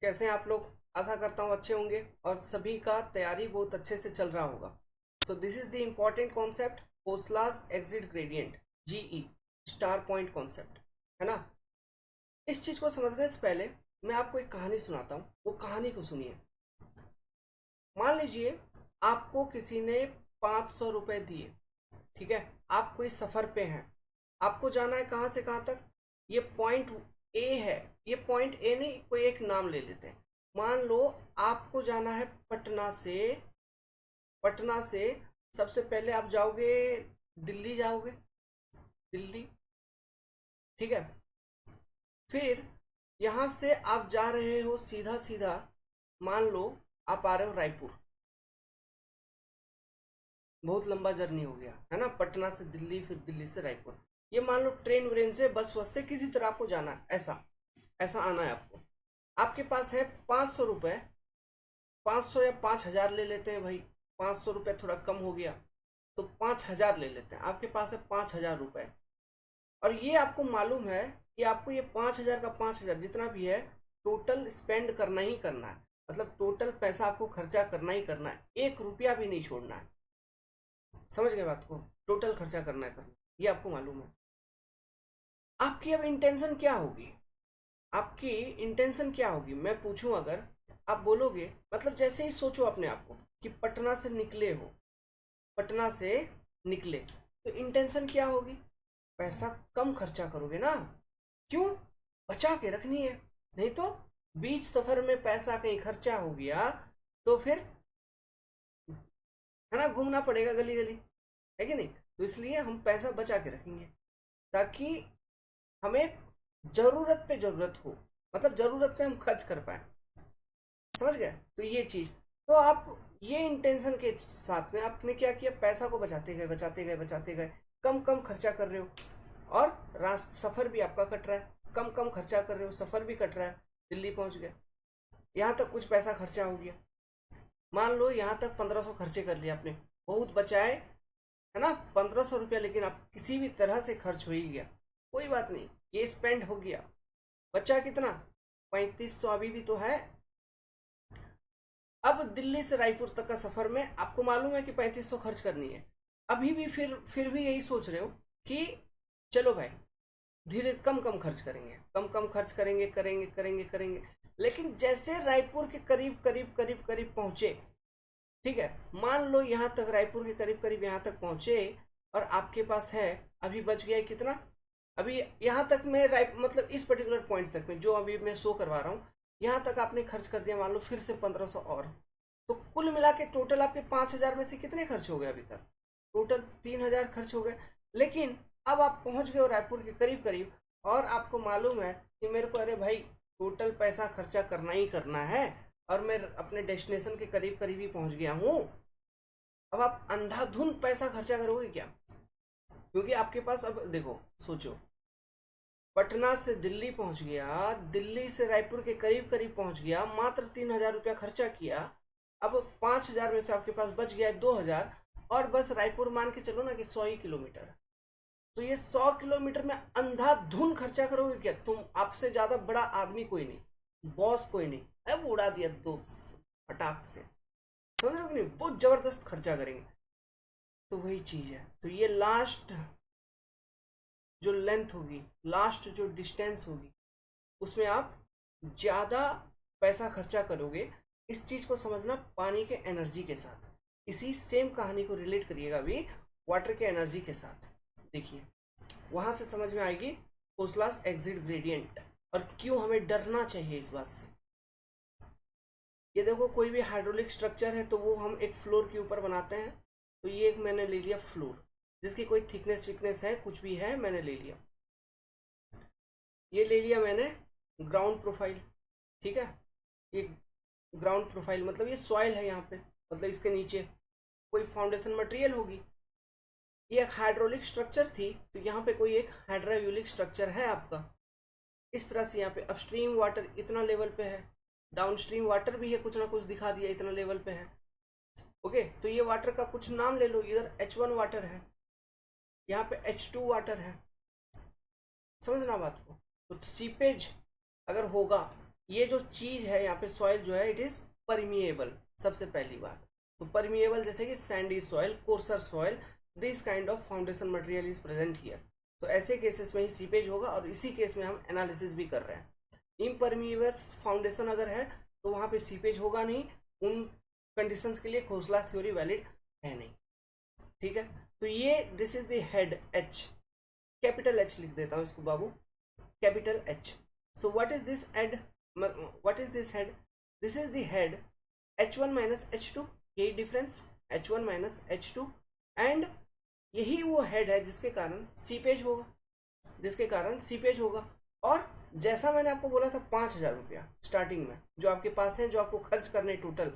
कैसे हैं आप लोग। आशा करता हूँ अच्छे होंगे और सभी का तैयारी बहुत अच्छे से चल रहा होगा। So this is the important concept, Khosla's exit gradient, GE, star point concept, है ना। इस चीज को समझने से पहले मैं आपको एक कहानी सुनाता हूँ, वो कहानी को सुनिए। मान लीजिए आपको किसी ने 500 रुपए दिए, ठीक है। आप कोई सफर पे हैं, आपको जाना है कहाँ से कहाँ तक। ये पॉइंट ए है, ये पॉइंट ए नहीं, कोई एक नाम ले लेते हैं। मान लो आपको जाना है पटना से सबसे पहले आप जाओगे, दिल्ली जाओगे, दिल्ली, ठीक है। फिर यहाँ से आप जा रहे हो सीधा सीधा, मान लो आप आ रहे हो रायपुर। बहुत लंबा जर्नी हो गया है ना, पटना से दिल्ली फिर दिल्ली से रायपुर। ये मान लो ट्रेन व्रेन से बस वस से किसी तरह आपको जाना है, ऐसा ऐसा आना है आपको। आपके पास है 500 रुपये, 500 या 5,000 ले लेते हैं भाई। 500 रुपये थोड़ा कम हो गया तो 5,000 ले लेते हैं। आपके पास है 5,000 रुपये, और ये आपको मालूम है कि आपको ये 5,000 का 5,000 जितना भी है टोटल स्पेंड करना ही करना है। मतलब टोटल पैसा आपको खर्चा करना ही करना है, 1 रुपया भी नहीं छोड़ना है। समझ गए बात को, टोटल खर्चा करना है करना, ये आपको मालूम है। आपकी अब इंटेंशन क्या होगी, आपकी इंटेंशन क्या होगी मैं पूछूं अगर। आप बोलोगे, मतलब जैसे ही सोचो अपने आप को कि पटना से निकले हो, पटना से निकले, तो इंटेंशन क्या होगी। पैसा कम खर्चा करोगे ना, क्यों, बचा के रखनी है। नहीं तो बीच सफर में पैसा कहीं खर्चा हो गया तो फिर, है ना, घूमना पड़ेगा गली गली, है कि नहीं। तो इसलिए हम पैसा बचा के रखेंगे ताकि हमें जरूरत पे जरूरत हो, मतलब जरूरत पे हम खर्च कर पाए। समझ गए, तो ये चीज। तो आप ये इंटेंशन के साथ में आपने क्या किया, पैसा को बचाते गए बचाते गए बचाते गए, कम कम खर्चा कर रहे हो, और रास्ता सफर भी आपका कट रहा है। कम कम खर्चा कर रहे हो, सफर भी कट रहा है, दिल्ली पहुंच गए। यहाँ तक कुछ पैसा खर्चा हो गया, मान लो यहाँ तक 1,500 खर्चे कर लिए आपने, बहुत बचाए, है ना, 1,500 रुपया, लेकिन आप किसी भी तरह से खर्च हो ही गया। कोई बात नहीं, ये स्पेंड हो गया। बचा कितना, 3,500 अभी भी तो है। अब दिल्ली से रायपुर तक का सफर में आपको मालूम है कि 3,500 खर्च करनी है। अभी भी फिर भी यही सोच रहे हो कि चलो भाई धीरे कम कम खर्च करेंगे, कम कम खर्च करेंगे, करेंगे करेंगे करेंगे। लेकिन जैसे रायपुर के करीब करीब करीब करीब पहुंचे, ठीक है, मान लो यहाँ तक रायपुर के करीब करीब यहाँ तक पहुंचे, और आपके पास है, अभी बच गया है कितना। अभी यहाँ तक में मतलब इस पर्टिकुलर पॉइंट तक में जो अभी मैं शो करवा रहा हूँ, यहाँ तक आपने खर्च कर दिया, मान लो फिर से 1,500 और। तो कुल मिला के टोटल आपके 5,000 में से कितने खर्च हो गए अभी तक, टोटल 3,000 खर्च हो गए। लेकिन अब आप पहुंच गए हो रायपुर के करीब करीब, और आपको मालूम है कि मेरे को, अरे भाई टोटल पैसा खर्चा करना ही करना है, और मैं अपने डेस्टिनेशन के करीब करीब ही पहुंच गया हूँ। अब आप अंधाधुंध पैसा खर्चा करोगे क्या, क्योंकि आपके पास, अब देखो सोचो, पटना से दिल्ली पहुंच गया, दिल्ली से रायपुर के करीब करीब पहुंच गया, मात्र 3,000 रुपया खर्चा किया। अब 5,000 में से आपके पास बच गया 2,000, और बस रायपुर मान के चलो ना कि 100 ही किलोमीटर। तो ये 100 किलोमीटर में अंधाधुन खर्चा करोगे क्या तुम, आपसे ज्यादा बड़ा आदमी कोई नहीं, बॉस कोई नहीं, अब उड़ा दिया दो फटाक से। समझ रहे हो कि नहीं, बहुत जबरदस्त खर्चा करेंगे। तो वही चीज है, तो ये लास्ट जो लेंथ होगी, लास्ट जो डिस्टेंस होगी, उसमें आप ज्यादा पैसा खर्चा करोगे। इस चीज को समझना पानी के एनर्जी के साथ, इसी सेम कहानी को रिलेट करिएगा अभी वाटर के एनर्जी के साथ। देखिए वहां से समझ में आएगी कोसलास एग्जिट ग्रेडियंट, और क्यों हमें डरना चाहिए इस बात से। ये देखो, कोई भी हाइड्रोलिक स्ट्रक्चर है तो वो हम एक फ्लोर के ऊपर बनाते हैं। तो ये एक मैंने ले लिया फ्लोर, जिसकी कोई थिकनेस विकनेस है, कुछ भी है, मैंने ले लिया। ये ले लिया मैंने ग्राउंड प्रोफाइल, ठीक है। ये ग्राउंड प्रोफाइल मतलब ये सॉइल है यहाँ पे, मतलब इसके नीचे कोई फाउंडेशन मटेरियल होगी। ये एक हाइड्रोलिक स्ट्रक्चर थी, तो यहाँ पे कोई एक हाइड्रोलिक स्ट्रक्चर है आपका। इस तरह से यहाँ पे अपस्ट्रीम वाटर इतना लेवल पे है, डाउनस्ट्रीम वाटर भी है, कुछ ना कुछ दिखा दिया इतना लेवल पे है। ओके, तो ये वाटर का कुछ नाम ले लो, इधर H1 वाटर है, यहाँ पे H2 वाटर है। समझना बात को। तो सीपेज अगर होगा ये जो चीज है यहाँ पे सॉइल जो है इट इज परमिएबल, सबसे पहली बात। तो परमिएबल जैसे कि Sandy soil, courser soil, this kind of foundation material is present here. तो ऐसे केसेस में ही सीपेज होगा, और इसी केस में हम एनालिसिस भी कर रहे हैं। इम्परमिएबस फाउंडेशन अगर है तो वहां पे सीपेज होगा नहीं, उन कंडीशंस के लिए खोसला थ्योरी वैलिड है नहीं। ठीक है, तो ये this is the head H, capital H लिख देता हूँ इसको बाबू, capital H. So what is this head, what is this head, this is the head H1 minus H2, यही difference H1 minus H2, and यही वो हेड है जिसके कारण सीपेज होगा, जिसके कारण सीपेज होगा। और जैसा मैंने आपको बोला था 5,000 रुपया स्टार्टिंग में जो आपके पास है, जो आपको खर्च करने टोटल,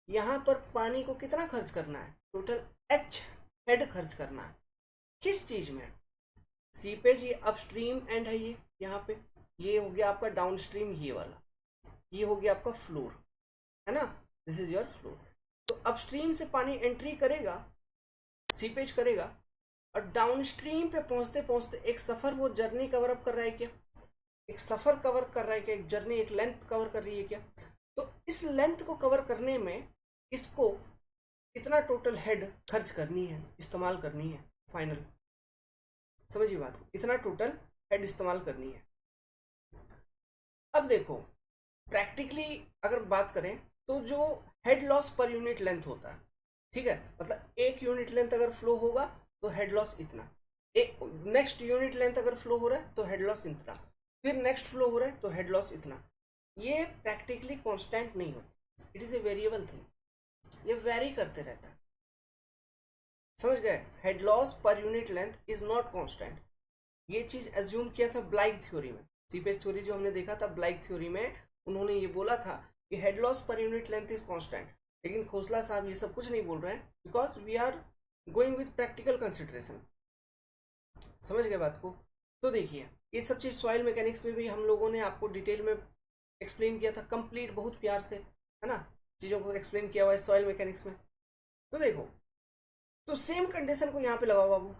यहाँ पर पानी को कितना खर्च करना है, टोटल H हेड खर्च करना है। किस चीज में, सीपेज ये अपस्ट्रीम एंड है, ये यहाँ पे ये हो गया आपका डाउनस्ट्रीम, ये वाला ये हो गया आपका फ्लोर, है ना, दिस इज योर फ्लोर। तो अपस्ट्रीम से पानी एंट्री करेगा, सीपेज करेगा, और डाउनस्ट्रीम पे पहुंचते पहुंचते एक सफर वो जर्नी कवर अप कर रहा है क्या, एक सफर कवर कर रहा है क्या, एक जर्नी, एक लेंथ कवर कर रही है क्या। तो इस लेंथ को कवर करने में इसको कितना टोटल हेड खर्च करनी है, इस्तेमाल करनी है, फाइनल समझिए बात को, इतना टोटल हेड इस्तेमाल करनी है। अब देखो प्रैक्टिकली अगर बात करें तो जो head loss per unit length होता है, ठीक है, मतलब एक यूनिट लेंथ अगर फ्लो होगा तो हेड लॉस इतना, एक नेक्स्ट यूनिट लेंथ अगर फ्लो हो रहा है तो हेड लॉस इतना, फिर नेक्स्ट फ्लो हो रहा है तो हेड लॉस इतना। ये प्रैक्टिकली कांस्टेंट नहीं होती, it is a variable thing, ये वेरी करते रहता है, समझ गए। Head loss per unit length is not constant, ये चीज एज्यूम किया था ब्लाइक थ्योरी में, सीपेज थ्योरी जो हमने देखा था ब्लाइक थ्योरी में, उन्होंने ये बोला था कि head loss per unit length is constant. लेकिन खोसला साहब ये सब कुछ नहीं बोल रहे हैं, because we are going with practical consideration, समझ गए बात को। तो देखिए ये सब चीज सॉइल मैकेनिक्स में भी हम लोगों ने आपको डिटेल में एक्सप्लेन किया था, कंप्लीट बहुत प्यार से, है ना, चीजों को एक्सप्लेन किया हुआ है सॉइल मैकेनिक्स में। तो देखो, तो सेम कंडीशन को यहाँ पे लगाओ बाबू,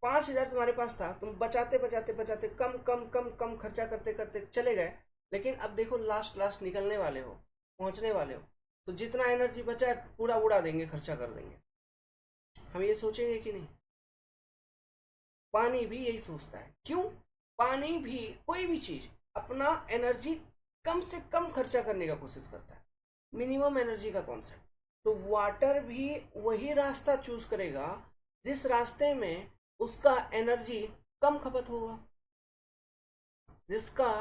5,000 तुम्हारे पास था, तुम बचाते बचाते बचाते कम कम कम कम खर्चा करते करते चले गए, लेकिन अब देखो लास्ट लास्ट निकलने वाले हो, पहुंचने वाले हो, तो जितना एनर्जी बचा है पूरा उड़ा देंगे, खर्चा कर देंगे। हम ये सोचेंगे कि नहीं, पानी भी यही सोचता है, क्यों, पानी भी कोई भी चीज अपना एनर्जी कम से कम खर्चा करने का कोशिश करता है, मिनिमम एनर्जी का कॉन्सेप्ट। तो वाटर भी वही रास्ता चूज करेगा जिस रास्ते में उसका एनर्जी कम खपत होगा, जिसका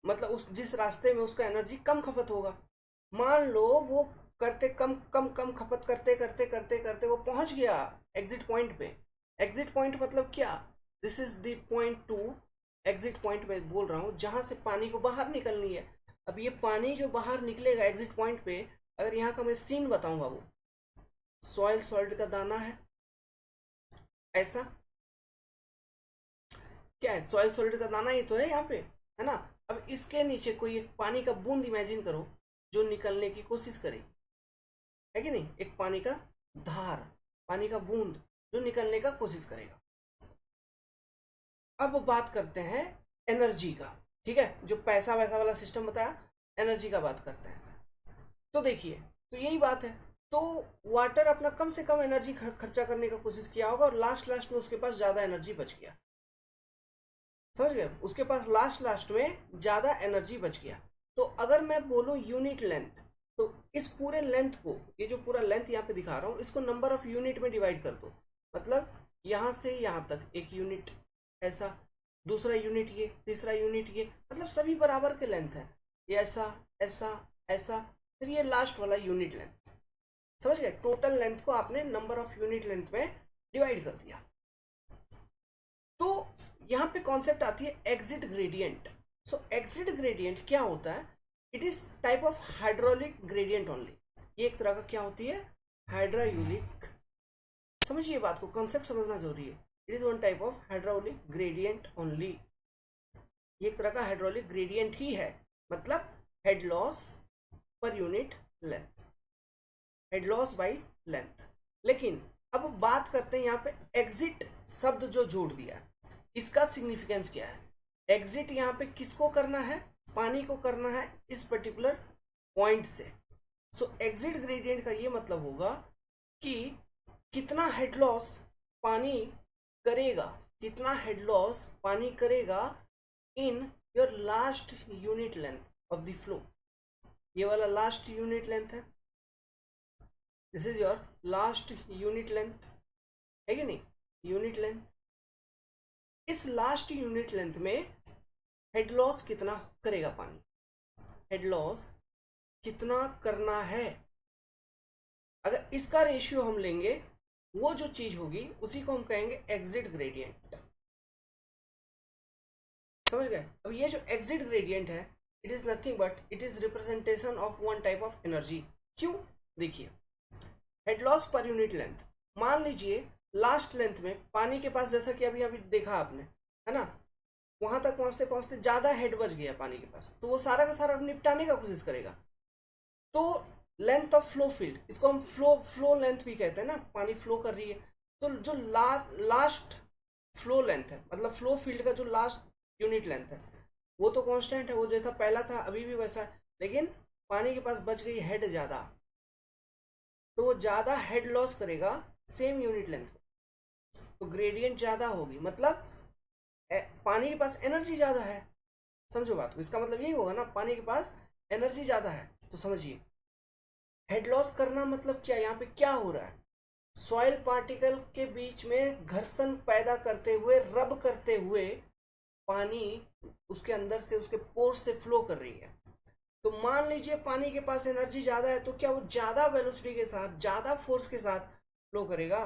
मतलब उस जिस रास्ते में उसका एनर्जी कम खपत होगा। मान लो वो करते कम कम कम खपत करते करते करते करते वो पहुंच गया एग्जिट पॉइंट पे। एग्जिट पॉइंट मतलब क्या, this is the point two, exit point में बोल रहा हूं जहां से पानी को बाहर निकलनी है। अब ये पानी जो बाहर निकलेगा एग्जिट पॉइंट पे, अगर यहाँ का मैं सीन बताऊं बाबू, सॉइल सॉल्ट का दाना है ऐसा, क्या है, सॉइल सॉल्ट का दाना ही तो है यहाँ पे, है ना। अब इसके नीचे कोई एक पानी का बूंद इमेजिन करो जो निकलने की कोशिश करे, है कि नहीं, एक पानी का धार, पानी का बूंद जो निकलने का कोशिश करेगा। अब बात करते हैं एनर्जी का, ठीक है, जो पैसा वैसा वाला सिस्टम बताया, एनर्जी का बात करते हैं। तो देखिए, तो यही बात है, तो वाटर अपना कम से कम एनर्जी खर्चा करने का कोशिश किया होगा, और लास्ट लास्ट में उसके पास ज्यादा एनर्जी बच गया, समझ गए, उसके पास लास्ट लास्ट में ज्यादा एनर्जी बच गया। तो अगर मैं बोलूं यूनिट लेंथ, तो इस पूरे लेंथ को, ये जो पूरा लेंथ यहाँ पे दिखा रहा हूँ, इसको नंबर ऑफ यूनिट में डिवाइड कर दो, मतलब यहां से यहां तक एक यूनिट ऐसा, दूसरा यूनिट ये, तीसरा यूनिट ये, मतलब सभी बराबर के लेंथ है, ये ऐसा ऐसा ऐसा, फिर ये लास्ट वाला यूनिट लेंथ, समझ गए, टोटल लेंथ को आपने नंबर ऑफ यूनिट लेंथ में डिवाइड कर दिया। तो यहाँ पे कॉन्सेप्ट आती है एग्जिट ग्रेडियंट। सो एग्जिट ग्रेडियंट क्या होता है, it is type of hydraulic gradient only, ये एक तरह का क्या होती है, हाइड्रोलिक, समझिए बात को, कॉन्सेप्ट समझना जरूरी है, it is one type of hydraulic gradient only, ये एक तरह का हाइड्रोलिक ग्रेडियंट ही है, मतलब head loss per unit length, head loss by length. लेकिन अब बात करते हैं यहाँ पे एग्जिट शब्द जो जोड़ दिया, इसका सिग्निफिकेंस क्या है। एग्जिट यहाँ पे किसको करना है, पानी को करना है इस पर्टिकुलर पॉइंट से। सो एग्जिट ग्रेडियंट का ये मतलब होगा कि कितना हेड लॉस पानी करेगा, कितना हेड लॉस पानी करेगा in your last unit length of the flow. ये वाला लास्ट यूनिट लेंथ है, this is your last unit length, है कि नहीं, यूनिट लेंथ। इस लास्ट यूनिट लेंथ में हेड लॉस कितना करेगा पानी, हेड लॉस कितना करना है, अगर इसका रेशियो हम लेंगे वो जो चीज होगी उसी को हम कहेंगे एग्जिट ग्रेडियंट। समझ गए? अब ये जो एग्जिट ग्रेडियंट है it is nothing but it is representation of one type of energy. क्यों? देखिए, head loss per unit length, मान लीजिए लास्ट लेंथ में पानी के पास, जैसा कि अभी अभी देखा आपने, है ना, वहां तक पहुंचते पहुंचते ज्यादा हेड बच गया पानी के पास, तो वो सारा का सारा निपटाने का कोशिश करेगा। तो लेंथ ऑफ फ्लो फील्ड, इसको हम फ्लो लेंथ भी कहते हैं ना, पानी फ्लो कर रही है, तो जो लास्ट फ्लो लेंथ है, मतलब फ्लो फील्ड का जो लास्ट यूनिट लेंथ है वो तो कांस्टेंट है, वो जैसा पहला था अभी भी वैसा है, लेकिन पानी के पास बच गई हेड ज्यादा, तो वो ज्यादा हेड लॉस करेगा सेम यूनिट लेंथ, तो ग्रेडियंट ज्यादा होगी, मतलब पानी के पास एनर्जी ज्यादा है। समझो बात को, इसका मतलब यही होगा ना, पानी के पास एनर्जी ज्यादा है। तो समझिए हेड लॉस करना मतलब क्या, यहाँ पे क्या हो रहा है, सॉइल पार्टिकल के बीच में घर्षण पैदा करते हुए, रब करते हुए पानी उसके अंदर से, उसके पोर्स से फ्लो कर रही है। तो मान लीजिए पानी के पास एनर्जी ज्यादा है, तो क्या वो ज्यादा वेलोसिटी के साथ, ज्यादा फोर्स के साथ फ्लो करेगा,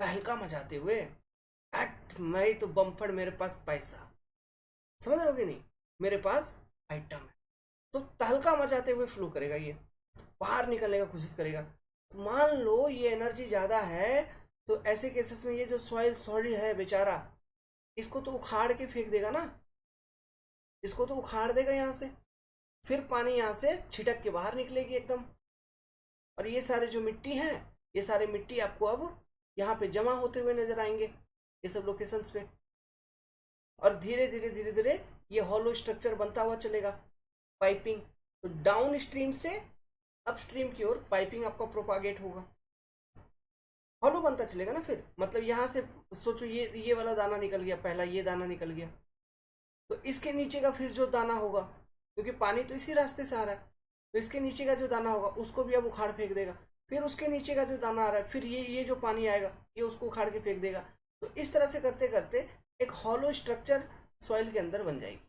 तहलका मचाते हुए, एट मैं तो बम्फर, मेरे पास पैसा, समझ रहे हो कि नहीं, मेरे पास आइटम है, तो तहलका मचाते हुए फ्लो करेगा, ये बाहर निकलने का कोशिश करेगा। मान लो ये एनर्जी ज्यादा है, तो ऐसे केसेस में ये जो सॉइल सॉलिड है बेचारा, इसको तो उखाड़ के फेंक देगा ना, इसको तो उखाड़ देगा यहाँ से, फिर पानी यहाँ से छिटक के बाहर निकलेगी एकदम, और ये सारे जो मिट्टी हैं, ये सारे मिट्टी आपको अब यहाँ पे जमा होते हुए नजर आएंगे, ये सब लोकेशंस पे, और धीरे धीरे धीरे धीरे ये हॉलो स्ट्रक्चर बनता हुआ चलेगा, पाइपिंग। तो डाउन स्ट्रीम से अपस्ट्रीम की ओर पाइपिंग आपका प्रोपागेट होगा, हॉलो बनता चलेगा ना। फिर मतलब यहाँ से सोचो, ये वाला दाना निकल गया, पहला ये दाना निकल गया, तो इसके नीचे का फिर जो दाना होगा, क्योंकि पानी तो इसी रास्ते से आ रहा है, तो इसके नीचे का जो दाना होगा उसको भी अब उखाड़ फेंक देगा, फिर उसके नीचे का जो दाना आ रहा है, फिर ये जो पानी आएगा ये उसको उखाड़ के फेंक देगा। तो इस तरह से करते करते एक हॉलो स्ट्रक्चर सॉइल के अंदर बन जाएगी।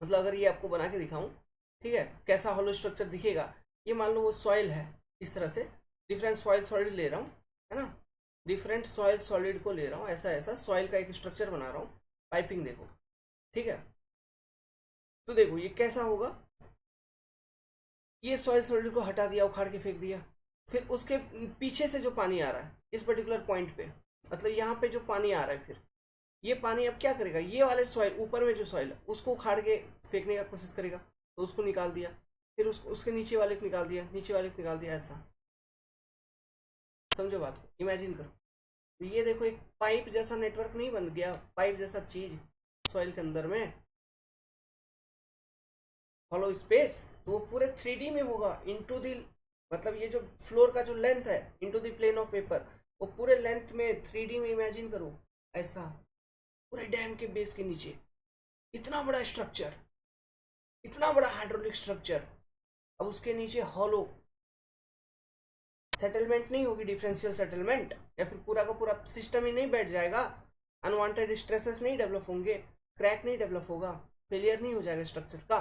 मतलब अगर ये आपको बना के दिखाऊं, ठीक है, कैसा हॉलो स्ट्रक्चर दिखेगा, ये मान लो वो सॉइल है, इस तरह से डिफरेंट सॉइल सॉलिड ले रहा हूँ, है ना, डिफरेंट सॉइल सॉलिड को ले रहा हूँ, ऐसा ऐसा सॉइल का एक स्ट्रक्चर बना रहा हूँ, पाइपिंग देखो, ठीक है। तो देखो ये कैसा होगा, ये सॉइल सॉलिड को हटा दिया, उखाड़ के फेंक दिया, फिर उसके पीछे से जो पानी आ रहा है इस पर्टिकुलर पॉइंट पे, मतलब यहाँ पे जो पानी आ रहा है, फिर ये पानी अब क्या करेगा, ये वाले सॉइल ऊपर में जो सॉइल है उसको उखाड़ के फेंकने का कोशिश करेगा, तो उसको निकाल दिया, फिर उसके नीचे वाले को निकाल दिया, नीचे वाले को निकाल दिया, ऐसा। समझो बात को, इमेजिन करो, तो ये देखो एक पाइप जैसा नेटवर्क नहीं बन गया, पाइप जैसा चीज सॉइल के अंदर में, हॉलो स्पेस, तो वो पूरे 3D में होगा, इनटू द, मतलब ये जो फ्लोर का जो लेंथ है into the plane of paper, वो पूरे लेंथ में 3D में इमेजिन करो, ऐसा पूरे डैम के बेस के नीचे इतना बड़ा स्ट्रक्चर, इतना बड़ा हाइड्रोलिक स्ट्रक्चर, अब उसके नीचे हॉलो, सेटलमेंट नहीं होगी, डिफरेंशियल सेटलमेंट, या फिर पूरा का पूरा सिस्टम ही नहीं बैठ जाएगा, अनवांटेड स्ट्रेसेस नहीं डेवलप होंगे, क्रैक नहीं डेवलप होगा, फेलियर नहीं हो जाएगा स्ट्रक्चर का।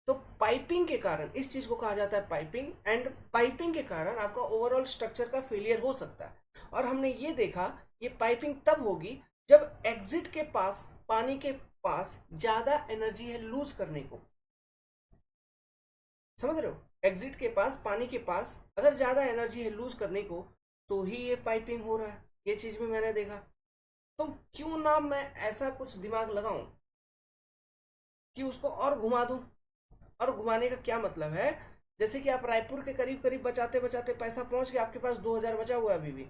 तो पाइपिंग के कारण इस चीज को कहा जाता है पाइपिंग, एंड पाइपिंग के कारण आपका ओवरऑल स्ट्रक्चर का फेलियर हो सकता है। और हमने ये देखा, ये पाइपिंग तब होगी जब एग्जिट के पास, पानी के पास ज्यादा एनर्जी है लूज करने को, समझ रहे हो, एग्जिट के पास, पानी के पास अगर ज्यादा एनर्जी है लूज करने को, तो ही ये पाइपिंग हो रहा है, ये चीज भी मैंने देखा। तो क्यों ना मैं ऐसा कुछ दिमाग लगाऊं कि उसको और घुमा दूं, और घुमाने का क्या मतलब है, जैसे कि आप रायपुर के करीब करीब बचाते बचाते पैसा पहुंच गया, आपके पास 2000 बचा हुआ है अभी भी,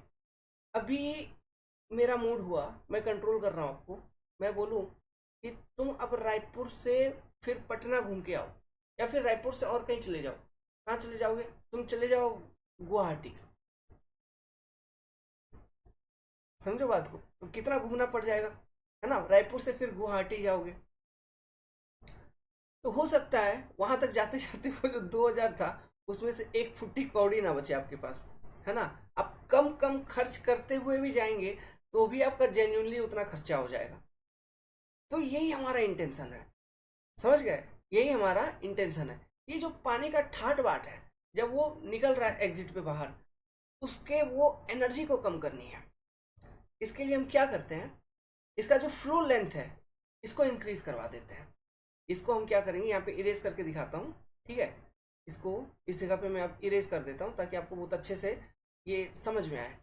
अभी मेरा मूड हुआ, मैं कंट्रोल कर रहा हूं आपको, मैं बोलूं कि तुम अब रायपुर से फिर पटना घूम के आओ, या फिर रायपुर से और कहीं चले जाओ। कहाँ चले जाओगे? तुम चले जाओ गुवाहाटी। समझो बात को, तो कितना घूमना पड़ जाएगा, है ना? रायपुर से फिर गुवाहाटी जाओगे, तो हो सकता है वहां तक जाते जाते वो जो 2000 था उसमें से एक फुट्टी कौड़ी ना बचे आपके पास, है ना? आप कम कम खर्च करते हुए भी जाएंगे तो भी आपका जेन्युइनली उतना खर्चा हो जाएगा। तो यही हमारा इंटेंशन है, समझ गए? यही हमारा इंटेंशन है। ये जो पानी का ठाट बाट है, जब वो निकल रहा है एग्जिट पे बाहर, उसके वो एनर्जी को कम करनी है। इसके लिए हम क्या करते हैं, इसका जो फ्लो लेंथ है इसको इंक्रीज करवा देते हैं। इसको हम क्या करेंगे, यहाँ पे इरेज करके दिखाता हूँ, ठीक है? इसको इस जगह पे मैं अब इरेज कर देता हूँ ताकि आपको बहुत अच्छे से ये समझ में आए।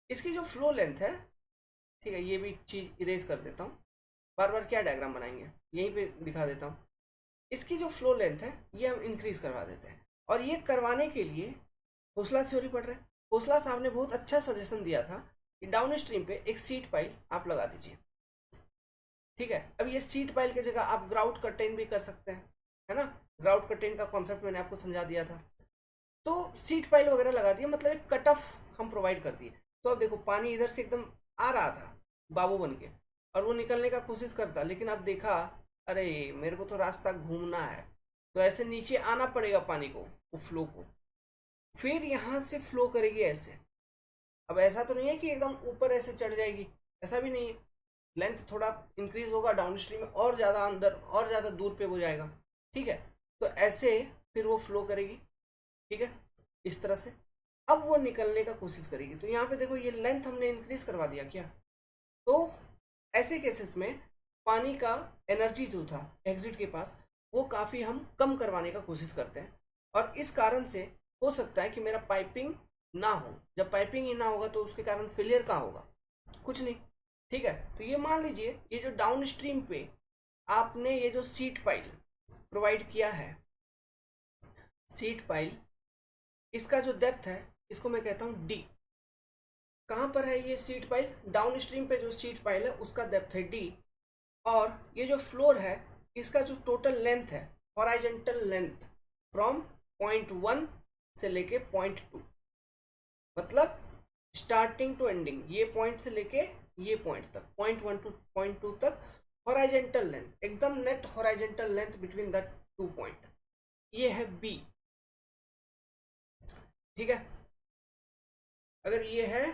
इसकी जो फ्लो लेंथ है, ठीक है, ये भी चीज़ इरेज कर देता हूँ। बार बार क्या डायग्राम बनाएंगे, यहीं पे दिखा देता हूँ। इसकी जो फ्लो लेंथ है ये हम इंक्रीज करवा देते हैं, और ये करवाने के लिए खोसला थ्योरी पढ़ रहे हैं। खोसला साहब ने बहुत अच्छा सजेशन दिया था कि डाउन स्ट्रीम पे एक सीट पाइल आप लगा दीजिए, ठीक है? अब ये सीट पाइल की जगह आप ग्राउट कर्टेन भी कर सकते हैं, है ना? ग्राउट कर्टेन का कॉन्सेप्ट मैंने आपको समझा दिया था। तो सीट पाइल वगैरह लगा दिए, मतलब एक कट ऑफ हम प्रोवाइड कर दिए। तो अब देखो पानी इधर से एकदम आ रहा था बाबू बन के, और वो निकलने का कोशिश करता, लेकिन अब देखा अरे मेरे को तो रास्ता घूमना है, तो ऐसे नीचे आना पड़ेगा पानी को, वो फ्लो को, फिर यहाँ से फ्लो करेगी ऐसे। अब ऐसा तो नहीं है कि एकदम ऊपर ऐसे चढ़ जाएगी, ऐसा भी नहीं है। लेंथ थोड़ा इंक्रीज होगा डाउन स्ट्रीम में, और ज़्यादा अंदर और ज़्यादा दूर पे हो जाएगा, ठीक है? तो ऐसे फिर वो फ्लो करेगी, ठीक है, इस तरह से। अब वो निकलने का कोशिश करेगी, तो यहाँ पे देखो ये लेंथ हमने इंक्रीज करवा दिया क्या? तो ऐसे केसेस में पानी का एनर्जी जो था एग्जिट के पास, वो काफ़ी हम कम करवाने का कोशिश करते हैं, और इस कारण से हो सकता है कि मेरा पाइपिंग ना हो। जब पाइपिंग ही ना होगा तो उसके कारण फेलियर कहाँ होगा? कुछ नहीं, ठीक है? तो ये मान लीजिए ये जो डाउन स्ट्रीम पे आपने ये जो सीट पाइल प्रोवाइड किया है, सीट पाइल, इसका जो डेप्थ है इसको मैं कहता हूँ डी। कहाँ पर है ये सीट पाइल? डाउन स्ट्रीम पे जो सीट पाइल है उसका डेप्थ है डी, और ये जो फ्लोर है इसका जो टोटल लेंथ है, हॉराइजेंटल लेंथ, फ्रॉम .1 से लेके .2, मतलब स्टार्टिंग टू एंडिंग, ये पॉइंट से लेके ये पॉइंट तक, .1 टू .2 तक, हॉराइजेंटल लेंथ, एकदम net horizontal length between the 2 point, ये है बी, ठीक है? अगर ये है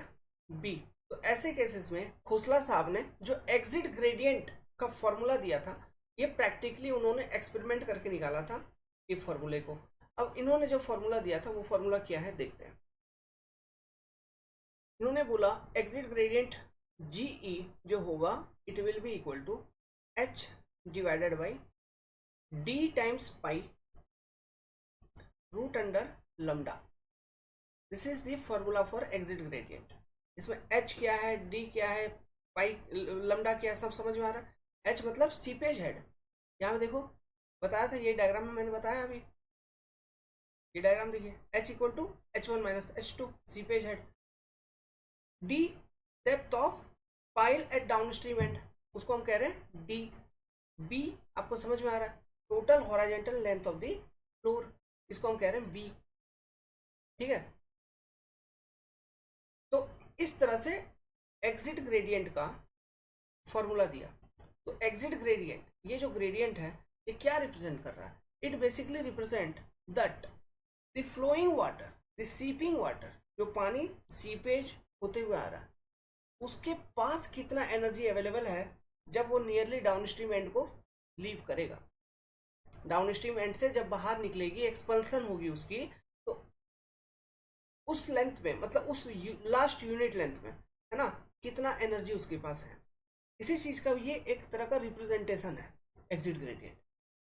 बी, तो ऐसे केसेस में खोसला साहब ने जो एग्जिट ग्रेडियंट का फॉर्मूला दिया था, ये प्रैक्टिकली उन्होंने एक्सपेरिमेंट करके निकाला था ये फॉर्मूले को। अब इन्होंने जो फॉर्मूला दिया था वो फॉर्मूला क्या है देखते हैं। इन्होंने बोला एग्जिट ग्रेडियंट जीई जो होगा it will be equal to H divided by D times pi root under lambda. This is the formula for exit gradient. इसमें एच क्या है, डी क्या है, पाई लम्डा क्या है, सब समझ में आ रहा है? एच मतलब सीपेज हेड, यहाँ देखो बताया था, ये डायग्राम में मैंने बताया अभी, ये डायग्राम देखिए, H equal to H1 minus H2, seepage head. D depth of pile at down stream end, उसको हम कह रहे हैं डी। बी आपको समझ में आ रहा है, total horizontal length of the floor, इसको हम कह रहे हैं बी, ठीक है? तो इस तरह से एग्जिट ग्रेडियंट का फॉर्मूला दिया। तो एग्जिट ग्रेडियंट, ये जो ग्रेडियंट है ये क्या रिप्रेजेंट कर रहा है? It basically represent that the flowing water, the seeping water, जो पानी सीपेज होते हुए आ रहा है उसके पास कितना एनर्जी अवेलेबल है जब वो नियरली डाउनस्ट्रीम एंड को लीव करेगा। डाउनस्ट्रीम एंड से जब बाहर निकलेगी, एक्सपल्सन होगी उसकी, तो उस लेंथ में, मतलब उस लास्ट यूनिट लेंथ में, है ना, कितना एनर्जी उसके पास है। इसी चीज का ये एक तरह का रिप्रेजेंटेशन है एग्जिट ग्रेडियंट,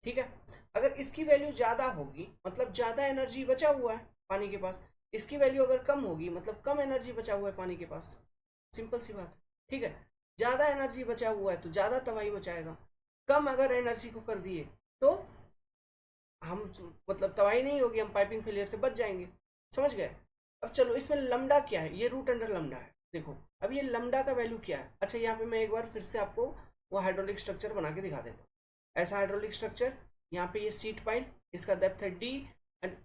ठीक है? अगर इसकी वैल्यू ज्यादा होगी मतलब ज्यादा एनर्जी बचा हुआ है पानी के पास, इसकी वैल्यू अगर कम होगी मतलब कम एनर्जी बचा हुआ है पानी के पास, सिंपल सी बात है, ठीक है? ज्यादा एनर्जी बचा हुआ है तो ज्यादा तबाही बचाएगा, कम अगर एनर्जी को कर दिए तो हम मतलब तबाही नहीं होगी, हम पाइपिंग फेलियर से बच जाएंगे, समझ गए? अब चलो इसमें लम्डा क्या है, ये रूट अंडर लम्डा है। देखो अब ये लम्डा का वैल्यू क्या है। अच्छा यहाँ पे मैं एक बार फिर से आपको वो हाइड्रोलिक स्ट्रक्चर बना के दिखा देता हूँ। ऐसा हाइड्रोलिक स्ट्रक्चर, यहाँ पे ये सीट पाइल, इसका डेप्थ है डी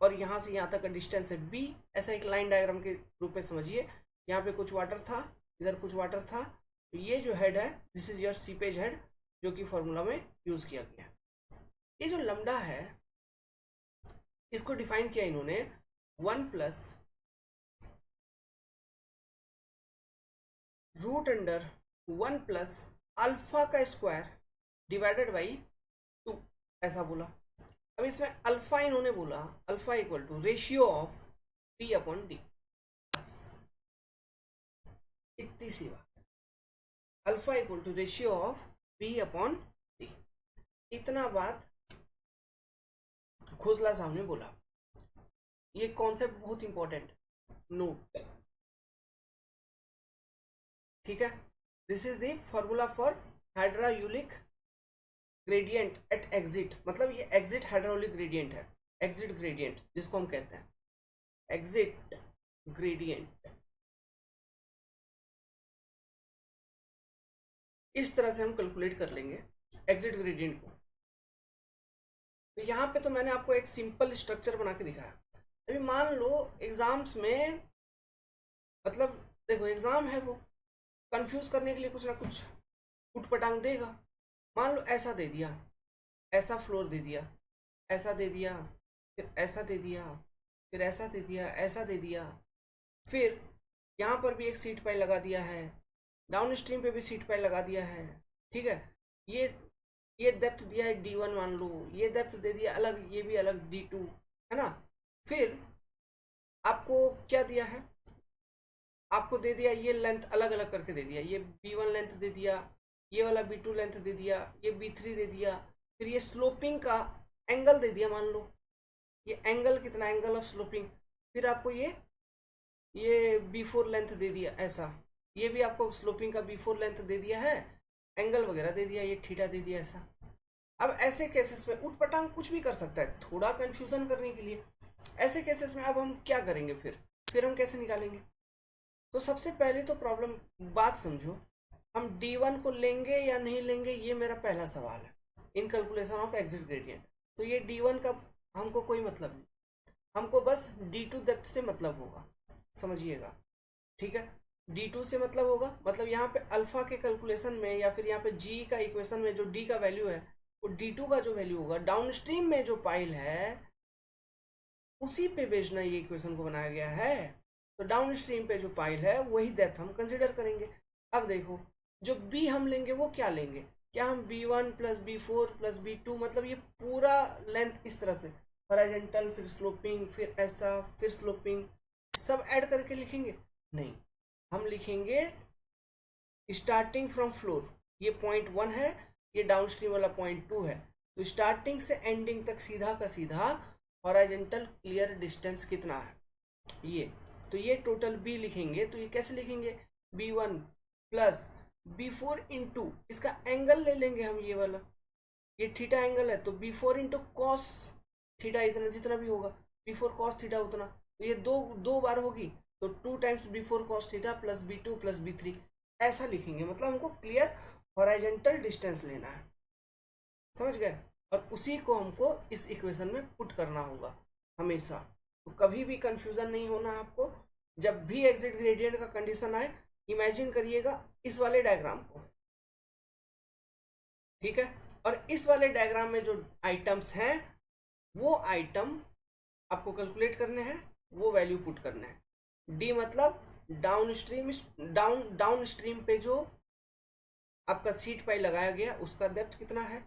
और यहाँ से यहाँ तक का डिस्टेंस है बी। ऐसा एक लाइन डायग्राम के रूप में समझिए। यहाँ पे कुछ वाटर था, इधर कुछ वाटर था। तो ये जो हेड है, this is your seepage head, जो कि फॉर्मूला में यूज किया गया। ये जो लैम्डा है, इसको डिफाइन किया इन्होंने 1 plus root under 1 plus alpha का स्क्वायर डिवाइडेड बाई 2, ऐसा बोला। अब इसमें अल्फा इन्होंने बोला, alpha equal to ratio of P upon D, बस इतनी सी बात। Alpha equal to ratio of P upon D, इतना बात खोसला साहब ने बोला। ये कॉन्सेप्ट बहुत इंपॉर्टेंट, नोट, ठीक है। This is the formula for hydraulic gradient at exit, मतलब ये एग्जिट हाइड्रोलिक ग्रेडियंट है, एग्जिट ग्रेडियंट जिसको हम कहते हैं एग्जिट ग्रेडियंट। इस तरह से हम कैलकुलेट कर लेंगे एग्जिट ग्रेडियंट को। तो यहाँ पे तो मैंने आपको एक सिंपल स्ट्रक्चर बना के दिखाया। अभी मान लो एग्जाम्स में, मतलब देखो एग्जाम है, वो कंफ्यूज करने के लिए कुछ ना कुछ उठपटांग देगा। मान लो ऐसा दे दिया, ऐसा फ्लोर दे दिया, ऐसा दे दिया, फिर ऐसा दे दिया, फिर ऐसा दे दिया, ऐसा दे दिया, फिर यहाँ पर भी एक सीट पाइल लगा दिया है, डाउन स्ट्रीम पे भी सीट पाइल लगा दिया है, ठीक है। ये डेप्थ दिया है D1 मान लो, ये डेप्थ दे दिया अलग, ये भी अलग D2 है ना। फिर आपको क्या दिया है, आपको दे दिया ये लेंथ अलग अलग करके दे दिया, ये B1 लेंथ दे दिया, ये वाला B2 लेंथ दे दिया, ये B3 दे दिया, फिर ये स्लोपिंग का एंगल दे दिया, मान लो ये एंगल कितना, एंगल ऑफ स्लोपिंग। फिर आपको ये B4 लेंथ दे दिया, ऐसा ये भी आपको स्लोपिंग का B4 लेंथ दे दिया है, एंगल वगैरह दे दिया, ये थीटा दे दिया, ऐसा। अब ऐसे केसेस में उठपटांग कुछ भी कर सकता है थोड़ा कंफ्यूजन करने के लिए। ऐसे केसेस में अब हम क्या करेंगे, फिर हम कैसे निकालेंगे। तो सबसे पहले तो प्रॉब्लम बात समझो, हम D1 को लेंगे या नहीं लेंगे, ये मेरा पहला सवाल है इन कैलकुलेशन ऑफ एग्जिट ग्रेडियंट। तो ये D1 का हमको कोई मतलब नहीं, हमको बस D2 डेप्थ से मतलब होगा, समझिएगा, ठीक है। D2 से मतलब होगा, मतलब यहाँ पे अल्फा के कैलकुलेशन में या फिर यहाँ पे G का इक्वेशन में जो D का वैल्यू है, वो D2 का जो वैल्यू होगा डाउन स्ट्रीम में जो पाइल है उसी पे बेचना ये इक्वेशन को बनाया गया है। तो डाउन स्ट्रीम पे जो पाइल है वही डेप्थ हम कंसिडर करेंगे। अब देखो जो B हम लेंगे वो क्या लेंगे, क्या हम B1 plus B4 plus B2, मतलब ये पूरा लेंथ इस तरह से हॉरिजॉन्टल, फिर स्लोपिंग, फिर ऐसा, फिर स्लोपिंग, सब ऐड करके लिखेंगे? नहीं, हम लिखेंगे स्टार्टिंग फ्रॉम फ्लोर, ये पॉइंट 1 है, ये डाउन स्ट्रीम वाला पॉइंट 2 है, तो स्टार्टिंग से एंडिंग तक सीधा का सीधा हॉरिजॉन्टल क्लियर डिस्टेंस कितना है ये। तो ये टोटल B लिखेंगे, तो ये कैसे लिखेंगे, B1 प्लस B4 इंटू इसका एंगल ले लेंगे हम, ये वाला, ये थीटा एंगल है, तो B4 इंटू कॉस थीटा, इतना जितना भी होगा, B4 कॉस थीटा उतना, तो ये दो बार होगी, तो 2 times B4 cos theta plus B2 plus B3, ऐसा लिखेंगे। मतलब हमको क्लियर हॉरिजॉन्टल डिस्टेंस लेना है, समझ गए। और उसी को हमको इस इक्वेशन में पुट करना होगा हमेशा। तो कभी भी कंफ्यूजन नहीं होना आपको। जब भी एग्जिट ग्रेडियंट का कंडीशन आए, इमेजिन करिएगा इस वाले डायग्राम को, ठीक है। और इस वाले डायग्राम में जो आइटम्स हैं वो आइटम आपको कैलकुलेट करने हैं, वो वैल्यू पुट करने हैं। डी मतलब डाउन स्ट्रीम पे जो आपका सीट पाई लगाया गया उसका डेप्थ कितना है।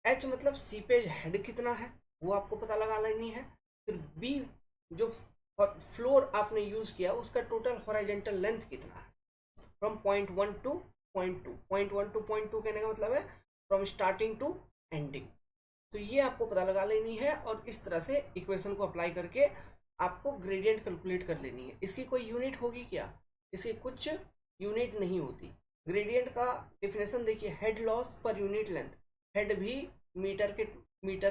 एच मतलब सीपेज हेड कितना है, वो आपको पता लगा लेनी है। फिर बी जो फ्लोर आपने यूज किया उसका टोटल हॉरिजॉन्टल लेंथ कितना है, from point 1 two point 2, point 1 two point 2 कहने का मतलब है फ्रॉम स्टार्टिंग टू एंडिंग। तो ये आपको पता लगा लेनी है और इस तरह से इक्वेशन को अप्लाई करके आपको ग्रेडियंट कैलकुलेट कर लेनी है। इसकी कोई यूनिट होगी क्या, इसकी कुछ यूनिट नहीं होती। ग्रेडियंट का डिफिनेशन देखिए, head loss per unit length, head भी मीटर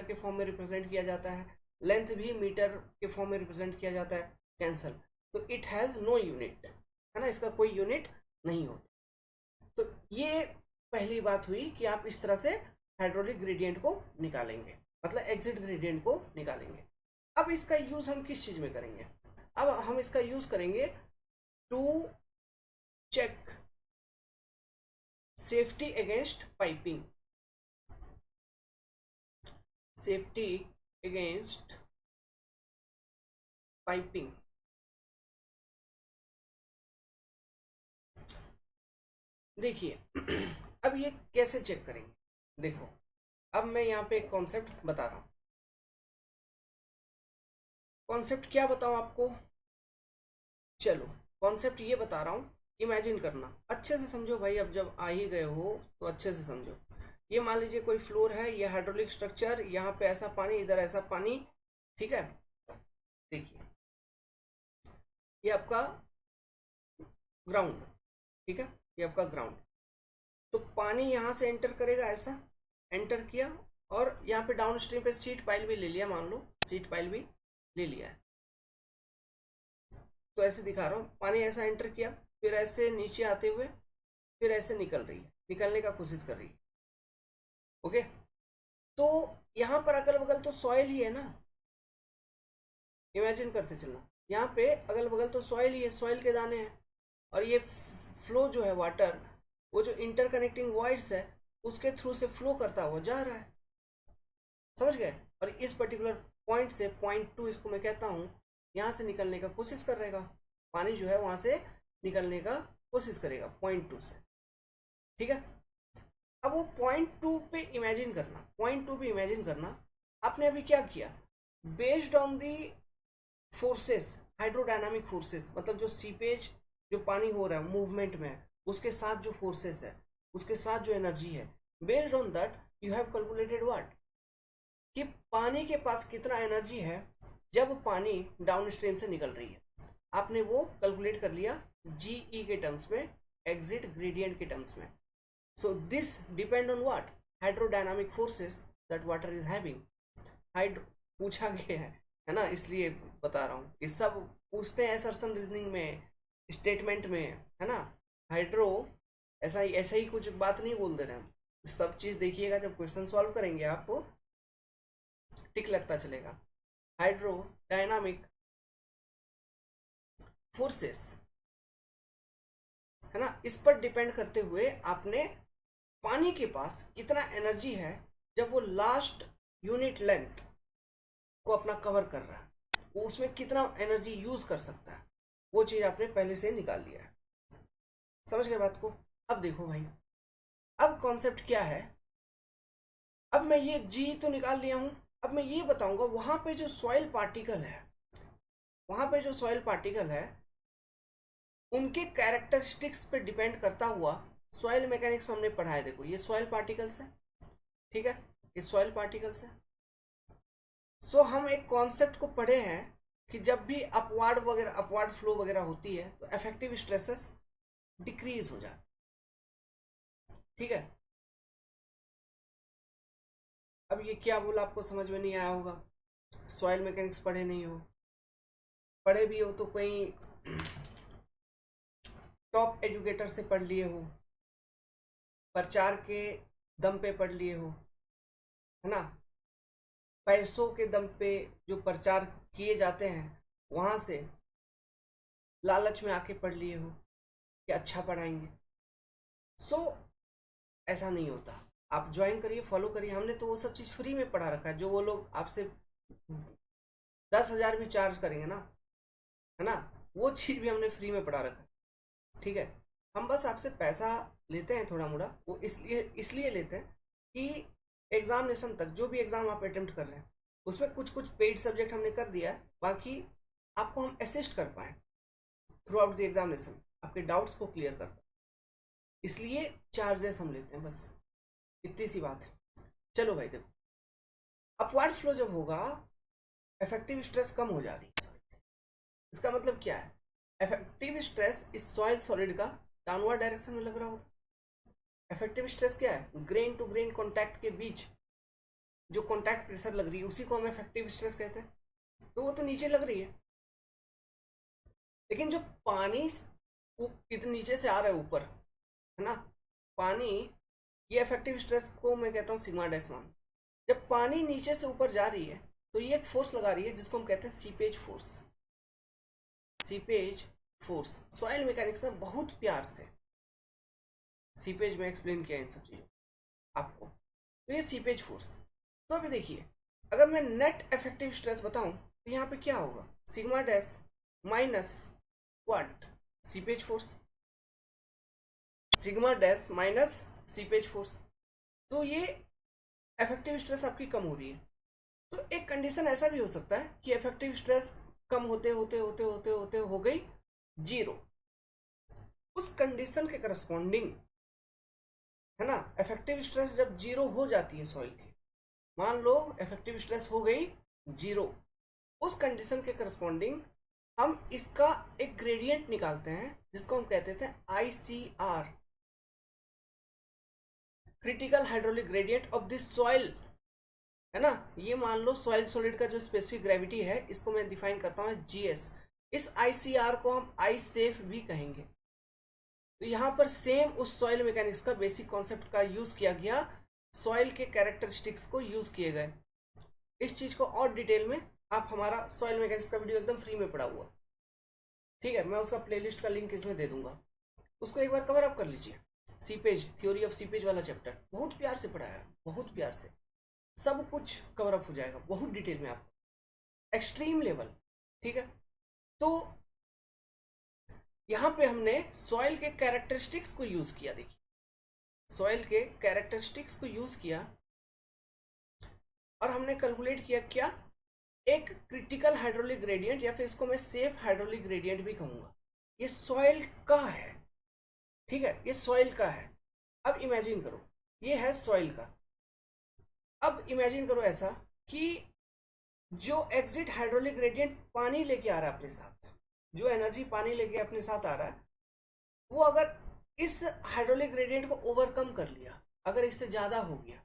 के फॉर्म में रिप्रेजेंट किया जाता है, लेंथ भी मीटर के फॉर्म में रिप्रेजेंट किया जाता है, कैंसल। तो इट हैज़ नो यूनिट, है ना, इसका कोई यूनिट नहीं होता। तो ये पहली बात हुई कि आप इस तरह से हाइड्रोलिक ग्रेडियंट को निकालेंगे, मतलब एग्जिट ग्रेडियंट को निकालेंगे। अब इसका यूज हम किस चीज में करेंगे? अब हम इसका यूज करेंगे to check safety against piping, safety against piping. देखिए अब ये कैसे चेक करेंगे? देखो, अब मैं यहाँ पे एक कॉन्सेप्ट बता रहा हूँ। कॉन्सेप्ट क्या बताऊँ आपको? चलो, कॉन्सेप्ट ये बता रहा हूँ, इमेजिन करना, अच्छे से समझो भाई। अब जब आ ही गए हो तो अच्छे से समझो। ये मान लीजिए कोई फ्लोर है, ये हाइड्रोलिक स्ट्रक्चर, यहाँ पे ऐसा पानी, इधर ऐसा पानी, ठीक है। देखिए ये आपका ग्राउंड, ठीक है, ये आपका ग्राउंड। तो पानी यहाँ से एंटर करेगा, ऐसा एंटर किया, और यहाँ पे डाउन स्ट्रीम पे सीट पाइल भी ले लिया, मान लो सीट पाइल भी ले लिया है। तो ऐसे दिखा रहा हूँ, पानी ऐसा एंटर किया, फिर ऐसे नीचे आते हुए, फिर ऐसे निकल रही है, निकलने का कोशिश कर रही है। ओके, तो यहाँ पर अगल बगल तो सॉइल ही है ना, इमेजिन करते चलना, यहाँ पे अगल बगल तो सॉइल ही है, सॉइल के दाने हैं, और ये फ्लो जो है वाटर, वो जो इंटरकनेक्टिंग वॉइड्स है उसके थ्रू से फ्लो करता हुआ जा रहा है, समझ गए। और इस पर्टिकुलर पॉइंट से, पॉइंट टू इसको मैं कहता हूँ, यहाँ से निकलने का कोशिश करेगा, पानी जो है वहां से निकलने का कोशिश करेगा पॉइंट टू से, ठीक है। अब वो पॉइंट टू पे इमेजिन करना, पॉइंट टू पे इमेजिन करना, आपने अभी क्या किया, based on the forces, hydrodynamic forces, मतलब जो सीपेज, जो पानी हो रहा है मूवमेंट में, उसके साथ जो फोर्सेस है, उसके साथ जो एनर्जी है, based on that you have calculated what, कि पानी के पास कितना एनर्जी है जब पानी डाउन स्ट्रीम से निकल रही है। आपने वो कैलकुलेट कर लिया जीई के टर्म्स में, एग्जिट ग्रेडियंट के टर्म्स में। So this depend on what, hydrodynamic forces that water is having. Hydro पूछा गया है ना, इसलिए बता रहा हूँ। ये सब पूछते हैं असर्शन रीजनिंग में, स्टेटमेंट में, है ना। हाइड्रो ऐसा ही कुछ बात नहीं बोल दे रहे हम, सब चीज देखिएगा, जब क्वेश्चन सॉल्व करेंगे आपको टिक लगता चलेगा। हाइड्रोडायनामिक फोर्सेस, है ना, इस पर डिपेंड करते हुए आपने पानी के पास कितना एनर्जी है जब वो लास्ट यूनिट लेंथ को अपना कवर कर रहा है, वो उसमें कितना एनर्जी यूज कर सकता है, वो चीज आपने पहले से निकाल लिया है। समझ गए बात को? अब देखो भाई, अब कॉन्सेप्ट क्या है, अब मैं ये जी तो निकाल लिया हूं, अब मैं ये बताऊंगा वहां पे जो सॉइल पार्टिकल है, वहां पे जो सॉइल पार्टिकल है उनके कैरेक्टरिस्टिक्स पे डिपेंड करता हुआ, सॉइल मैकेनिक्स में हमने पढ़ा है, देखो ये सॉइल पार्टिकल्स है, ठीक है, ये सॉइल पार्टिकल्स है। सो हम एक कॉन्सेप्ट को पढ़े हैं कि जब भी अपवार्ड वगैरह, अपवार्ड फ्लो वगैरह होती है तो इफेक्टिव स्ट्रेसेस डिक्रीज हो जाए, ठीक है। अब ये क्या बोला आपको समझ में नहीं आया होगा, सॉइल मैकेनिक्स पढ़े नहीं हो, पढ़े भी हो तो कहीं टॉप एजुकेटर से पढ़ लिए हो, प्रचार के दम पे पढ़ लिए हो, है ना, पैसों के दम पे जो प्रचार किए जाते हैं वहां से लालच में आके पढ़ लिए हो कि अच्छा पढ़ाएंगे। सो ऐसा नहीं होता, आप ज्वाइन करिए, फॉलो करिए, हमने तो वो सब चीज़ फ्री में पढ़ा रखा है, जो वो लोग आपसे 10,000 भी चार्ज करेंगे ना, है ना, वो चीज़ भी हमने फ्री में पढ़ा रखा है, ठीक है। हम बस आपसे पैसा लेते हैं थोड़ा मोड़ा, वो इसलिए इसलिए लेते हैं कि एग्जामिनेशन तक जो भी एग्ज़ाम आप अटेम्प्ट कर रहे हैं उसमें कुछ कुछ पेड सब्जेक्ट हमने कर दिया है, बाकी आपको हम असिस्ट कर पाएँ थ्रू आउट द एग्जामिनेशन, आपके डाउट्स को क्लियर कर पाए, इसलिए चार्जेस हम लेते हैं, बस इतनी सी बात है। चलो भाई देखो, अपवर्ड फ्लो जब होगा इफेक्टिव स्ट्रेस कम हो जा रही है, इसका मतलब क्या है, इफेक्टिव स्ट्रेस इस सॉइल सॉलिड का डाउनवर्ड डायरेक्शन में लग रहा होता। इफेक्टिव स्ट्रेस क्या है, ग्रेन टू ग्रेन कॉन्टैक्ट के बीच जो कॉन्टैक्ट प्रेशर लग रही है उसी को हम इफेक्टिव स्ट्रेस कहते हैं, तो वो तो नीचे लग रही है, लेकिन जो पानी वो कितने नीचे से आ रहा है ऊपर, है ना, पानी ये इफेक्टिव स्ट्रेस को मैं कहता हूँ सिग्मा डैश मान। जब पानी नीचे से ऊपर जा रही है तो ये एक फोर्स लगा रही है जिसको हम कहते हैं seepage force. Seepage force soil mechanics में बहुत प्यार से सीपेज में एक्सप्लेन किया इन सब चीजों आपको। तो ये सीपेज फोर्स। तो अभी देखिए, अगर मैं नेट इफेक्टिव स्ट्रेस बताऊं तो यहाँ पे क्या होगा, sigma dash minus what, seepage force, sigma dash minus seepage force. तो ये इफेक्टिव स्ट्रेस आपकी कम हो रही है। तो एक कंडीशन ऐसा भी हो सकता है कि इफेक्टिव स्ट्रेस कम होते होते होते होते होते हो गई जीरो। उस कंडीशन के करस्पॉन्डिंग, है ना, इफेक्टिव स्ट्रेस जब जीरो हो जाती है सॉइल की, मान लो इफेक्टिव स्ट्रेस हो गई जीरो, उस कंडीशन के करस्पॉन्डिंग हम इसका एक ग्रेडियंट निकालते हैं जिसको हम कहते थे ICR, critical hydraulic gradient of this soil, है ना। ये मान लो सॉइल सॉलिड का जो स्पेसिफिक ग्रेविटी है इसको मैं डिफाइन करता हूँ GS। इस ICR को हम आई सेफ भी कहेंगे। तो यहाँ पर सेम उस सॉइल मैकेनिक्स का बेसिक कॉन्सेप्ट का यूज किया गया, सॉइल के कैरेक्टरिस्टिक्स को यूज किए गए। इस चीज को और डिटेल में आप हमारा सॉइल मैकेनिक्स का वीडियो एकदम फ्री में पड़ा हुआ, ठीक है, मैं उसका प्लेलिस्ट का लिंक इसमें दे दूंगा, उसको एक बार कवर अप कर लीजिए। सीपेज, थ्योरी ऑफ सीपेज वाला चैप्टर बहुत प्यार से पढ़ाया है, बहुत प्यार से, सब कुछ कवर अप हो जाएगा बहुत डिटेल में आपको, एक्सट्रीम लेवल, ठीक है। तो यहां पे हमने सॉइल के कैरेक्टरिस्टिक्स को यूज किया, देखिए सॉइल के कैरेक्टरिस्टिक्स को यूज किया और हमने कैलकुलेट किया क्या, एक क्रिटिकल हाइड्रोलिक ग्रेडियंट, या फिर इसको मैं सेफ हाइड्रोलिक ग्रेडियंट भी कहूंगा। ये सॉइल का है, ठीक है, ये सॉइल का है। अब इमेजिन करो, ये है सॉइल का। अब इमेजिन करो ऐसा कि जो एग्जिट हाइड्रोलिक ग्रेडियंट पानी लेके आ रहा है अपने साथ, जो एनर्जी पानी लेके अपने साथ आ रहा है, वो अगर इस हाइड्रोलिक ग्रेडियंट को ओवरकम कर लिया, अगर इससे ज्यादा हो गया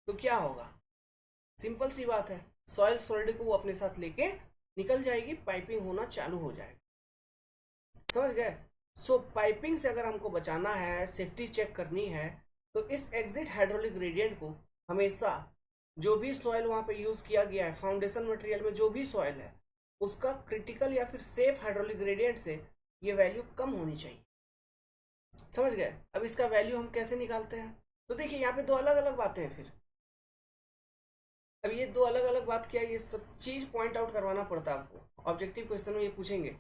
तो क्या होगा, सिंपल सी बात है, सॉइल सॉलिड को वो अपने साथ लेके निकल जाएगी, पाइपिंग होना चालू हो जाएगा। समझ गए। सो पाइपिंग से अगर हमको बचाना है, सेफ्टी चेक करनी है, तो इस एग्जिट हाइड्रोलिक ग्रेडियंट को हमेशा जो भी सॉइल वहां पे यूज किया गया है, फाउंडेशन मटेरियल में जो भी सॉइल है, उसका क्रिटिकल या फिर सेफ हाइड्रोलिक ग्रेडियंट से ये वैल्यू कम होनी चाहिए। समझ गए। अब इसका वैल्यू हम कैसे निकालते हैं, तो देखिए यहाँ पे दो अलग अलग बातें हैं। फिर अब ये दो अलग अलग बात क्या है, ये सब चीज पॉइंट आउट करवाना पड़ता है आपको। ऑब्जेक्टिव क्वेश्चन में ये पूछेंगे,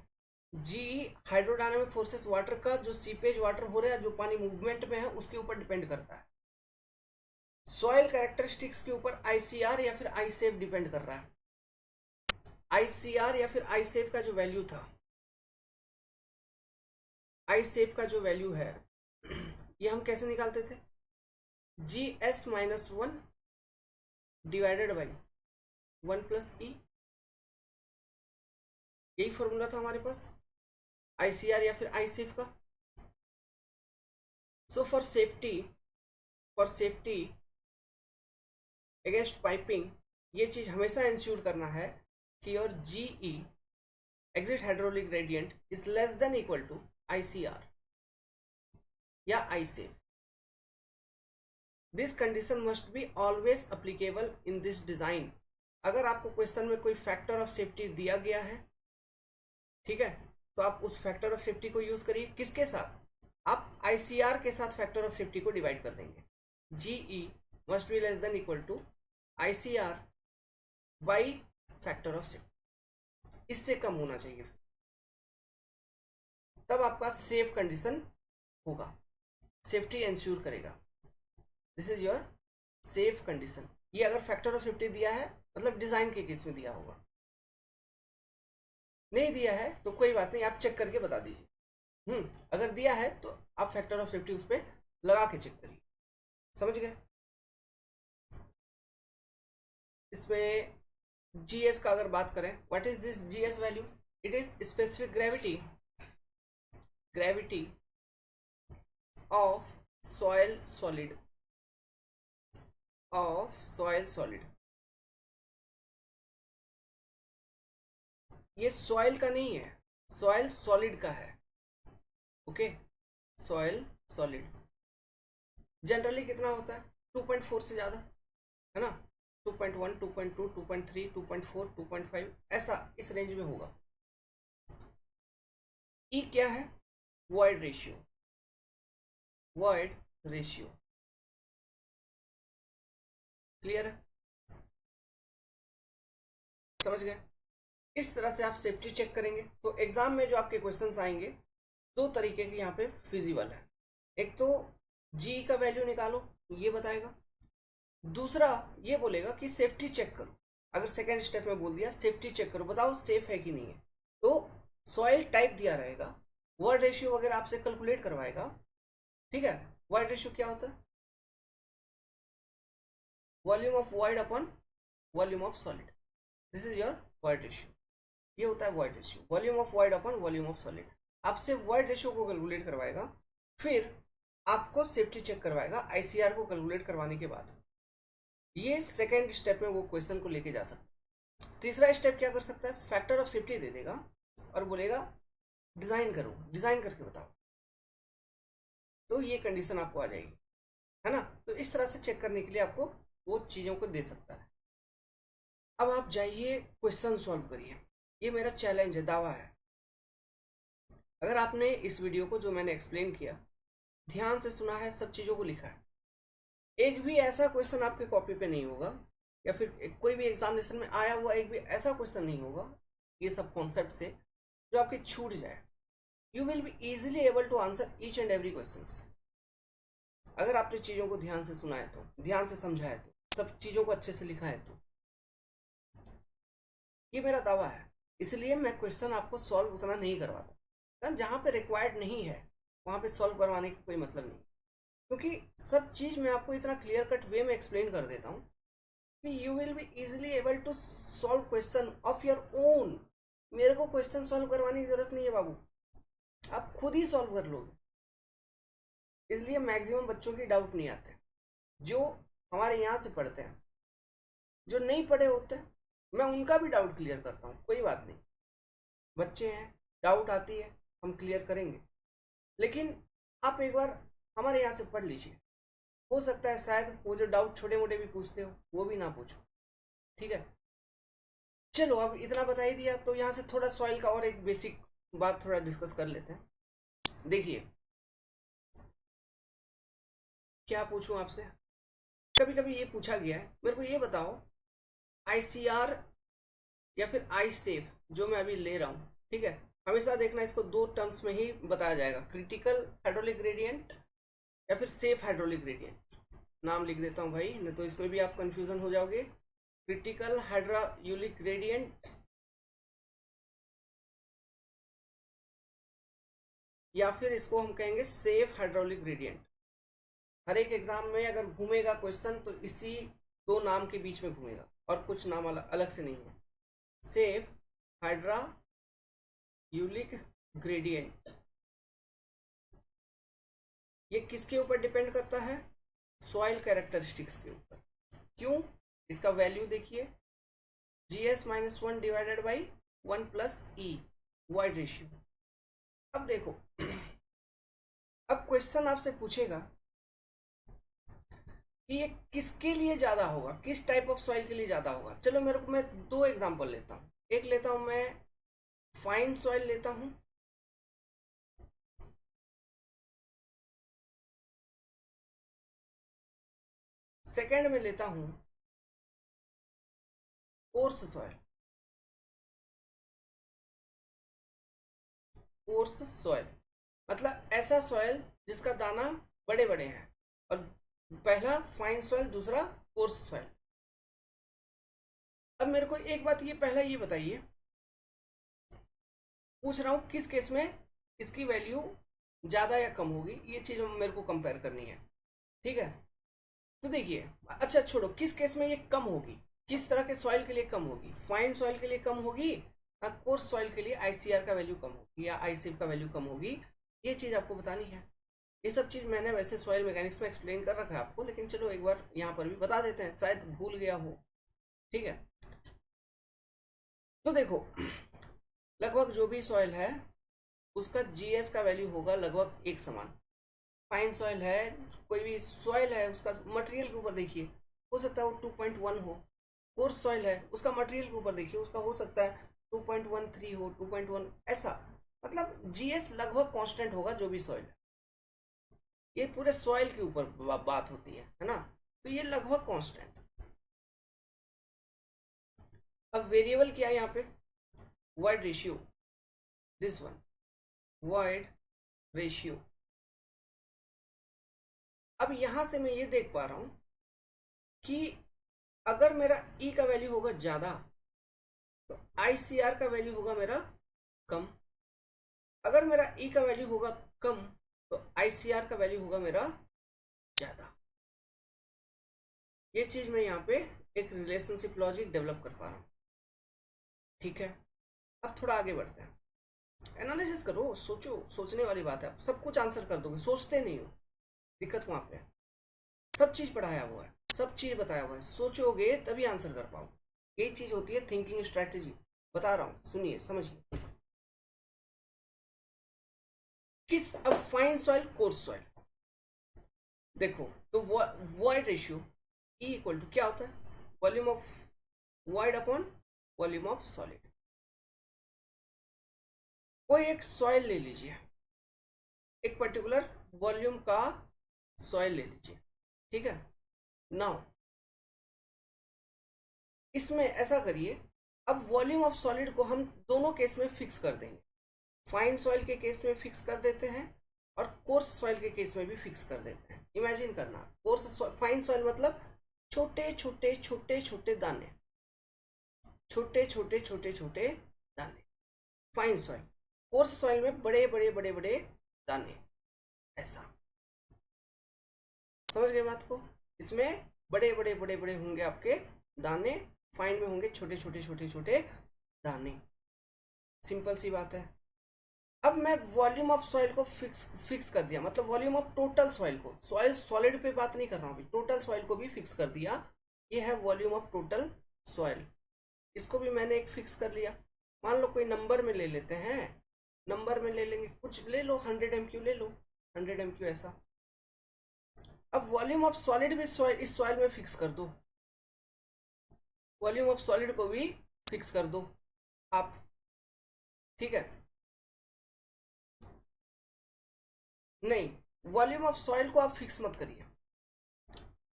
जी हाइड्रोडायनामिक फोर्सेस वाटर का जो सीपेज वाटर हो रहा है, जो पानी मूवमेंट में है, उसके ऊपर डिपेंड करता है। सॉइल कैरेक्टरिस्टिक्स के ऊपर ICR या फिर आई सेफ डिपेंड कर रहा है। ICR या फिर आई सेफ का जो वैल्यू था, आई सेफ का जो वैल्यू है, ये हम कैसे निकालते थे, GS-1 डिवाइडेड बाई 1+E, यही फॉर्मूला था हमारे पास ICR या फिर आई सेफ का। So for safety against piping, ये चीज हमेशा इंश्योर करना है कि your GE exit hydraulic gradient is less than equal to ICR या I safe. This condition must be always applicable in this design. अगर आपको क्वेश्चन में कोई फैक्टर ऑफ सेफ्टी दिया गया है, ठीक है, तो आप उस फैक्टर ऑफ सेफ्टी को यूज करिए। किसके साथ, आप ICR के साथ फैक्टर ऑफ सेफ्टी को डिवाइड कर देंगे। GE must be less than equal to ICR by factor of safety, इससे कम होना चाहिए, तब आपका सेफ कंडीशन होगा, सेफ्टी इंश्योर करेगा। This is your safe condition. ये अगर फैक्टर ऑफ सेफ्टी दिया है, मतलब डिजाइन के केस में दिया होगा, नहीं दिया है तो कोई बात नहीं, आप चेक करके बता दीजिए। अगर दिया है तो आप फैक्टर ऑफ सेफ्टी उस पर लगा के चेक करिए। समझ गए। इसमें GS का अगर बात करें, what is this GS value, it is specific gravity of soil solid, ये सॉइल का नहीं है, सॉइल सॉलिड का है। Okay, soil solid. जनरली कितना होता है, 2.4 से ज़्यादा, है ना, 2.1, 2.2, 2.3, 2.4, 2.5, ऐसा इस रेंज में होगा। ई क्या है, void ratio, void ratio, clear है, समझ गए। इस तरह से आप सेफ्टी चेक करेंगे। तो एग्जाम में जो आपके क्वेश्चंस आएंगे, दो तरीके के यहाँ पे फिजिबल है। एक तो जी का वैल्यू निकालो, ये बताएगा। दूसरा ये बोलेगा कि सेफ्टी चेक करो। अगर सेकेंड स्टेप में बोल दिया सेफ्टी चेक करो, बताओ सेफ है कि नहीं है, तो सॉइल टाइप दिया रहेगा, वर्ड रेशियो वगैरह आपसे कैलकुलेट करवाएगा। ठीक है, वर्ड रेशियो क्या होता है, volume of void upon volume of solid, this is your word ratio. ये होता है void ratio, volume of void upon volume of solid. आपसे वॉइड रेशियो को कैलकुलेट करवाएगा, फिर आपको सेफ्टी चेक करवाएगा आईसीआर को कैलकुलेट करवाने के बाद। ये सेकेंड स्टेप में वो क्वेश्चन को लेके जा सकता है। तीसरा स्टेप क्या कर सकता है, फैक्टर ऑफ सेफ्टी दे देगा और बोलेगा डिजाइन करो, डिजाइन करके बताओ, तो ये कंडीशन आपको आ जाएगी, है ना। तो इस तरह से चेक करने के लिए आपको वो चीजों को दे सकता है। अब आप जाइए क्वेश्चन सॉल्व करिए, ये मेरा चैलेंज है, दावा है। अगर आपने इस वीडियो को जो मैंने एक्सप्लेन किया ध्यान से सुना है, सब चीजों को लिखा है, एक भी ऐसा क्वेश्चन आपके कॉपी पे नहीं होगा, या फिर कोई भी एग्जामिनेशन में आया हुआ एक भी ऐसा क्वेश्चन नहीं होगा ये सब कॉन्सेप्ट से जो आपके छूट जाए। You will be easily able to answer each and every question, अगर आपने चीजों को ध्यान से सुना है तो, ध्यान से समझा है तो, सब चीजों को अच्छे से लिखा है तो। ये मेरा दावा है, इसलिए मैं क्वेश्चन आपको सॉल्व उतना नहीं करवाता, जहां पे रिक्वायर्ड नहीं है वहां पे सॉल्व करवाने का कोई मतलब नहीं, क्योंकि सब चीज मैं आपको इतना क्लियर कट वे में एक्सप्लेन कर देता हूँ कि you will be easily able to solve question of your own. मेरे को क्वेश्चन सॉल्व करवाने की जरूरत नहीं है बाबू, आप खुद ही सॉल्व कर लोगे। इसलिए मैक्सिमम बच्चों की डाउट नहीं आते जो हमारे यहाँ से पढ़ते हैं। जो नहीं पढ़े होते मैं उनका भी डाउट क्लियर करता हूँ, कोई बात नहीं, बच्चे हैं, डाउट आती है, हम क्लियर करेंगे। लेकिन आप एक बार हमारे यहाँ से पढ़ लीजिए, हो सकता है शायद वो जो डाउट छोटे मोटे भी पूछते हो वो भी ना पूछो। ठीक है, चलो अब इतना बता ही दिया, तो यहाँ से थोड़ा सॉइल का और एक बेसिक बात थोड़ा डिस्कस कर लेते हैं। देखिए क्या पूछूं आपसे, कभी कभी ये पूछा गया है, मेरे को ये बताओ आईसीआर या फिर आई सेफ जो मैं अभी ले रहा हूँ, ठीक है, हमेशा देखना इसको दो टर्म्स में ही बताया जाएगा, क्रिटिकल हाइड्रोलिक ग्रेडियंट या फिर सेफ हाइड्रोलिक ग्रेडियंट। नाम लिख देता हूँ भाई, नहीं तो इसमें भी आप कंफ्यूजन हो जाओगे। क्रिटिकल हाइड्रोलिक ग्रेडियंट या फिर इसको हम कहेंगे सेफ हाइड्रोलिक ग्रेडियंट। हर एक एग्जाम में अगर घूमेगा क्वेश्चन तो इसी दो नाम के बीच में घूमेगा, और कुछ नाम अलग से नहीं है। सेफ हाइड्रोलिक ग्रेडियंट, ये किसके ऊपर डिपेंड करता है, सॉइल कैरेक्टरिस्टिक्स के ऊपर। क्यों, इसका वैल्यू देखिए, GS-1 divided by 1 plus E, void ratio. अब देखो अब क्वेश्चन आपसे पूछेगा कि ये किसके लिए ज्यादा होगा, किस टाइप ऑफ सॉइल के लिए ज्यादा होगा। चलो मेरे को, मैं दो एग्जांपल लेता हूं, एक लेता हूं मैं फाइन सॉइल लेता हूं, सेकंड में लेता हूं कोर्स सॉइल। कोर्स सॉइल मतलब ऐसा सॉइल जिसका दाना बड़े बड़े हैं, और पहला फाइन सॉइल, दूसरा कोर्स सॉइल। अब मेरे को एक बात ये पहला ये बताइए, पूछ रहा हूं किस केस में इसकी वैल्यू ज्यादा या कम होगी, ये चीज मेरे को कंपेयर करनी है। ठीक है, तो देखिए, अच्छा छोड़ो किस केस में ये कम होगी, किस तरह के सॉइल के लिए कम होगी, फाइन सॉइल के लिए कम होगी, कोर्स सॉइल के लिए आईसीआर का वैल्यू कम होगी या आईसीएफ का वैल्यू कम होगी, ये चीज आपको बतानी है। ये सब चीज मैंने वैसे सॉइल मैकेनिक्स में एक्सप्लेन कर रखा है आपको, लेकिन चलो एक बार यहाँ पर भी बता देते हैं, शायद भूल गया हो। ठीक है, तो देखो लगभग जो भी सॉइल है उसका जीएस का वैल्यू होगा लगभग एक समान। फाइन सॉइल है, कोई भी सॉइल है उसका मटेरियल के ऊपर देखिए, हो सकता है वो 2.1 हो। कोर्स सॉइल है उसका मटेरियल के ऊपर देखिए, उसका हो सकता है 2.13 हो, 2.1, ऐसा। मतलब जीएस लगभग कांस्टेंट होगा जो भी सॉइल है। ये पूरे सॉइल के ऊपर बात होती है ना, तो ये लगभग कांस्टेंट। अब वेरिएबल क्या है यहाँ पे, void ratio, this one, void ratio. अब यहां से मैं ये देख पा रहा हूं कि अगर मेरा ई का वैल्यू होगा ज्यादा तो आईसीआर का वैल्यू होगा मेरा कम, अगर मेरा ई का वैल्यू होगा कम तो आईसीआर का वैल्यू होगा मेरा ज्यादा। ये चीज मैं यहाँ पे एक रिलेशनशिप लॉजिक डेवलप कर पा रहा हूँ। ठीक है, अब थोड़ा आगे बढ़ते हैं, एनालिसिस करो, सोचो, सोचने वाली बात है। आप सब कुछ आंसर कर दोगे, सोचते नहीं हो, दिक्कत वहां पे। सब चीज पढ़ाया हुआ है, सब चीज बताया हुआ है, सोचोगे तभी आंसर कर पाओ। यही चीज होती है थिंकिंग स्ट्रेटेजी, बता रहा हूं, सुनिए समझिए। किस, अब फाइन सॉइल कोर्स सॉइल देखो, तो void ratio e equal to क्या होता है, volume of void upon volume of solid. कोई एक सॉइल ले लीजिए, एक पर्टिकुलर वॉल्यूम का सॉइल ले लीजिए, ठीक है। नाउ इसमें ऐसा करिए, अब वॉल्यूम ऑफ सॉलिड को हम दोनों केस में फिक्स कर देंगे। फाइन सॉइल के केस में फिक्स कर देते हैं और कोर्स सॉइल के केस में भी फिक्स कर देते हैं। इमेजिन करना, कोर्स फाइन सॉइल मतलब छोटे छोटे छोटे छोटे दाने, छोटे छोटे छोटे छोटे दाने फाइन सॉइल। कोर्स सॉइल में बड़े बड़े बड़े बड़े दाने, ऐसा। समझ गए बात को, इसमें बड़े बड़े बड़े बड़े होंगे आपके दाने, फाइन में होंगे छोटे छोटे छोटे छोटे दाने। सिंपल सी बात है। अब मैं वॉल्यूम ऑफ सॉइल को फिक्स कर दिया, मतलब वॉल्यूम ऑफ टोटल सॉइल को, सॉइल सॉलिड पे बात नहीं कर रहा हूं अभी, टोटल सॉइल को भी फिक्स कर दिया। ये है वॉल्यूम ऑफ टोटल सॉइल, इसको भी मैंने एक फिक्स कर लिया। मान लो कोई नंबर में ले लेते हैं, नंबर में ले लेंगे, कुछ ले लो, 100 MQ ले लो, 100 MQ ऐसा। अब वॉल्यूम ऑफ सॉलिड भी इस सॉइल में फिक्स कर दो, वॉल्यूम ऑफ सॉलिड को भी फिक्स कर दो आप, ठीक है। नहीं, वॉल्यूम ऑफ सॉइल को आप फिक्स मत करिए,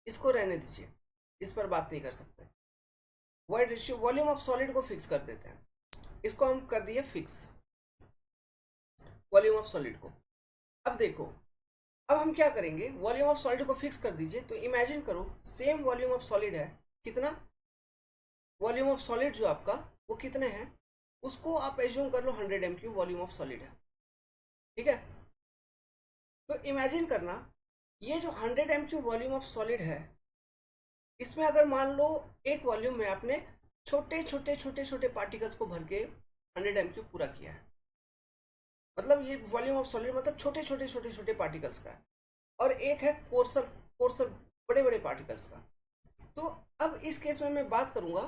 इसको रहने दीजिए, इस पर बात नहीं कर सकते। Void ratio, volume of solid को फिक्स कर देते हैं, इसको हम कर दिए फिक्स, वॉल्यूम ऑफ सॉलिड को। अब देखो, अब हम क्या करेंगे, वॉल्यूम ऑफ सॉलिड को फिक्स कर दीजिए, तो इमेजिन करो सेम वॉल्यूम ऑफ सॉलिड है, कितना वॉल्यूम ऑफ सॉलिड जो आपका वो कितने हैं, उसको आप एज्यूम कर लो 100 MQ वॉल्यूम ऑफ सॉलिड है, ठीक है। तो इमेजिन करना, ये जो 100 MQ वॉल्यूम ऑफ सॉलिड है, इसमें अगर मान लो एक वॉल्यूम में आपने छोटे छोटे छोटे छोटे पार्टिकल्स को भर के 100 MQ पूरा किया है, मतलब ये वॉल्यूम ऑफ सॉलिड मतलब छोटे छोटे छोटे छोटे पार्टिकल्स का है, और एक है कोर्सर कोर्सर बड़े बड़े पार्टिकल्स का। तो अब इस केस में मैं बात करूंगा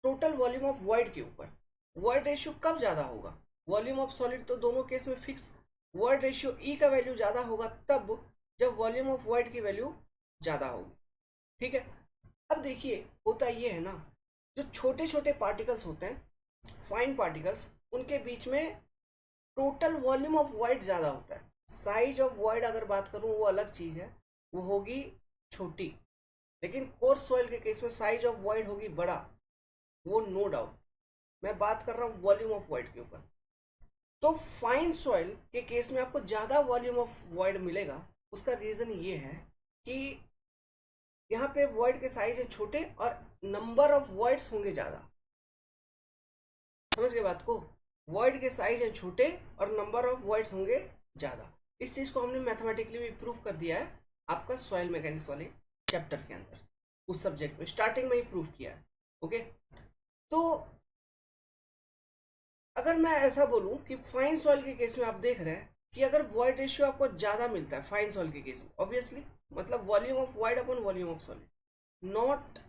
टोटल वॉल्यूम ऑफ वॉइड के ऊपर। वॉइड रेशियो कब ज्यादा होगा, वॉल्यूम ऑफ सॉलिड तो दोनों केस में फिक्स, वॉइड रेशियो ई का वैल्यू ज्यादा होगा तब जब वॉल्यूम ऑफ वॉइड की वैल्यू ज्यादा होगी, ठीक है। अब देखिए होता ये है ना, जो छोटे छोटे पार्टिकल्स होते हैं फाइन पार्टिकल्स, उनके बीच में टोटल वॉल्यूम ऑफ वॉइड ज्यादा होता है। साइज ऑफ वॉइड अगर बात करूं वो अलग चीज है, वो होगी छोटी, लेकिन कोर्स सॉइल के केस में साइज ऑफ वॉइड होगी बड़ा, वो नो डाउट। मैं बात कर रहा हूं वॉल्यूम ऑफ वॉइड के ऊपर। तो फाइन सॉइल के केस में आपको ज्यादा वॉल्यूम ऑफ वॉइड मिलेगा, उसका रीजन ये है कि यहाँ पे वॉइड के साइज है छोटे और नंबर ऑफ वॉइड्स होंगे ज्यादा। समझ गए बात को, वॉइड के साइज है छोटे और नंबर ऑफ वॉइड्स होंगे ज्यादा। इस चीज को हमने मैथमेटिकली भी प्रूव कर दिया है आपका सॉइल मैकेनिक्स वाले चैप्टर के अंदर, उस सब्जेक्ट में स्टार्टिंग में ही प्रूव किया है। ओके, तो अगर मैं ऐसा बोलूं कि फाइन सॉइल के केस में आप देख रहे हैं कि अगर वॉइड रेशियो आपको ज्यादा मिलता है फाइन सॉइल के केस में, ऑब्वियसली मतलब volume of void upon volume of solid, not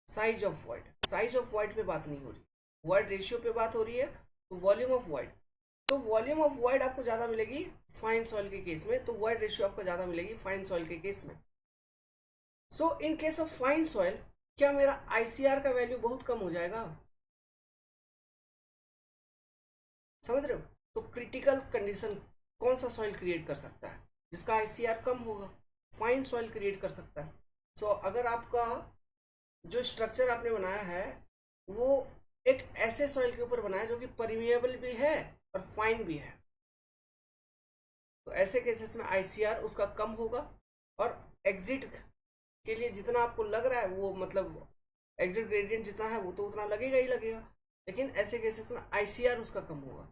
size of void. Size of void पे बात नहीं हो रही, वॉइड रेशियो पे बात हो रही है, तो वॉल्यूम ऑफ वॉइड। तो वॉल्यूम ऑफ वॉइड आपको ज़्यादा मिलेगी फाइन सॉइल के केस में, तो वॉइड रेशियो आपको ज़्यादा मिलेगी फाइन सॉइल के केस में। So in case of fine soil क्या मेरा आईसीआर का वैल्यू बहुत कम हो जाएगा? समझ रहे हो? तो क्रिटिकल कंडीशन कौन सा सॉइल क्रिएट कर सकता है जिसका आईसीआर कम होगा? फाइन सॉइल क्रिएट कर सकता है। सो अगर आपका जो स्ट्रक्चर आपने बनाया है वो एक ऐसे सॉइल के ऊपर बनाया जो कि परमिएबल भी है और फाइन भी है, तो ऐसे केसेस में आईसीआर उसका कम होगा और एग्जिट के लिए जितना आपको लग रहा है वो मतलब एग्जिट ग्रेडियंट जितना है वो तो उतना लगेगा ही लगेगा, लेकिन ऐसे केसेस में आईसीआर उसका कम होगा।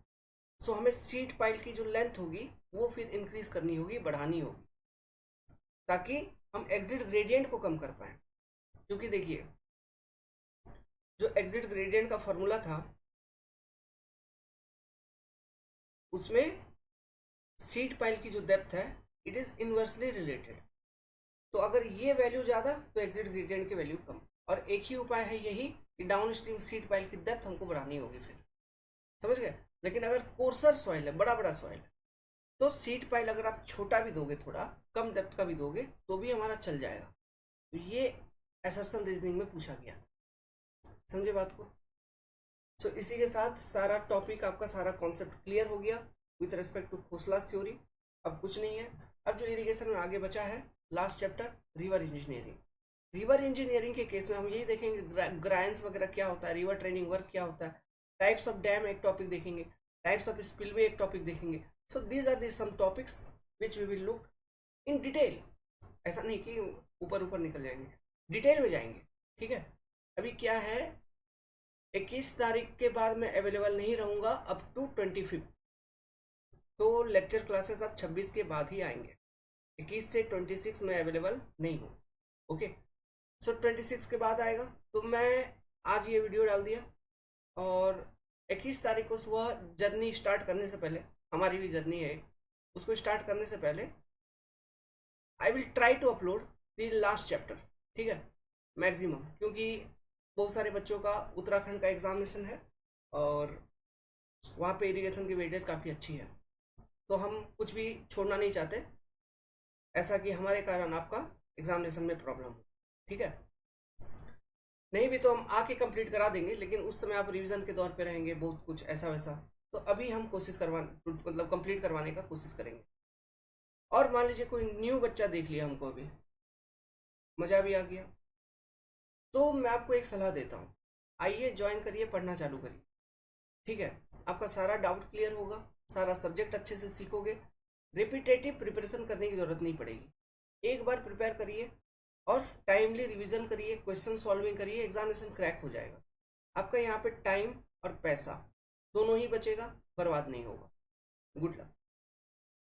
सो हमें सीट पाइल की जो लेंथ होगी वो फिर इंक्रीज करनी होगी, बढ़ानी होगी, ताकि हम एग्जिट ग्रेडियंट को कम कर पाए। क्योंकि देखिए जो एग्जिट ग्रेडियंट का फॉर्मूला था उसमें सीट पाइल की जो डेप्थ है इट इज इन्वर्सली रिलेटेड। तो अगर ये वैल्यू ज़्यादा तो एग्जिट ग्रेडियंट की वैल्यू कम, और एक ही उपाय है यही कि डाउन स्ट्रीम सीट पाइल की डेप्थ हमको बढ़ानी होगी फिर। समझ गए? लेकिन अगर कोर्सर सॉइल है, बड़ा बड़ा सॉइल है, तो सीट पाइल अगर आप छोटा भी दोगे, थोड़ा कम डेप्थ का भी दोगे तो भी हमारा चल जाएगा। तो ये असर्शन रीजनिंग में पूछा गया। समझे बात को? सो इसी के साथ सारा टॉपिक आपका, सारा कॉन्सेप्ट क्लियर हो गया विथ रेस्पेक्ट टू खोसलास थ्योरी। अब कुछ नहीं है। अब जो इरिगेशन में आगे बचा है last chapter, river engineering. River engineering के केस में हम यही देखेंगे ग्राइंस वगैरह क्या होता है, रिवर ट्रेनिंग वर्क क्या होता है, टाइप्स ऑफ डैम एक टॉपिक देखेंगे, टाइप्स ऑफ स्पिलवे एक टॉपिक देखेंगे। So these are the some topics which we will look in detail. ऐसा नहीं कि ऊपर ऊपर निकल जाएंगे, डिटेल में जाएंगे। ठीक है? अभी क्या है, 21 तारीख के बाद मैं अवेलेबल नहीं रहूंगा अप टू 25। तो लेक्चर क्लासेस अब 26 के बाद ही आएंगे। 21 से 26 में अवेलेबल नहीं हूँ। ओके, सो 26 के बाद आएगा। तो मैं आज ये वीडियो डाल दिया, और 21 तारीख को सुबह जर्नी स्टार्ट करने से पहले, हमारी भी जर्नी है, उसको स्टार्ट करने से पहले I will try to upload the last chapter. ठीक है? मैक्सिमम, क्योंकि बहुत सारे बच्चों का उत्तराखंड का एग्जामिनेशन है और वहाँ पे इरिगेशन की वेटेज काफ़ी अच्छी है, तो हम कुछ भी छोड़ना नहीं चाहते ऐसा कि हमारे कारण आपका एग्जामिनेशन में प्रॉब्लम हो। ठीक है? नहीं भी तो हम आके कंप्लीट करा देंगे, लेकिन उस समय आप रिवीजन के दौर पे रहेंगे, बहुत कुछ ऐसा वैसा। तो अभी हम कोशिश करवा मतलब कंप्लीट करवाने का कोशिश करेंगे। और मान लीजिए कोई न्यू बच्चा देख लिया हमको, अभी मज़ा भी आ गया, तो मैं आपको एक सलाह देता हूँ, आइए ज्वाइन करिए, पढ़ना चालू करिए। ठीक है? आपका सारा डाउट क्लियर होगा, सारा सब्जेक्ट अच्छे से सीखोगे, रिपीटेटिव प्रिपरेशन करने की ज़रूरत नहीं पड़ेगी। एक बार प्रिपेयर करिए और टाइमली रिवीजन करिए, क्वेश्चन सॉल्विंग करिए, एग्जामिनेशन क्रैक हो जाएगा। आपका यहाँ पे टाइम और पैसा दोनों ही बचेगा, बर्बाद नहीं होगा। Good luck.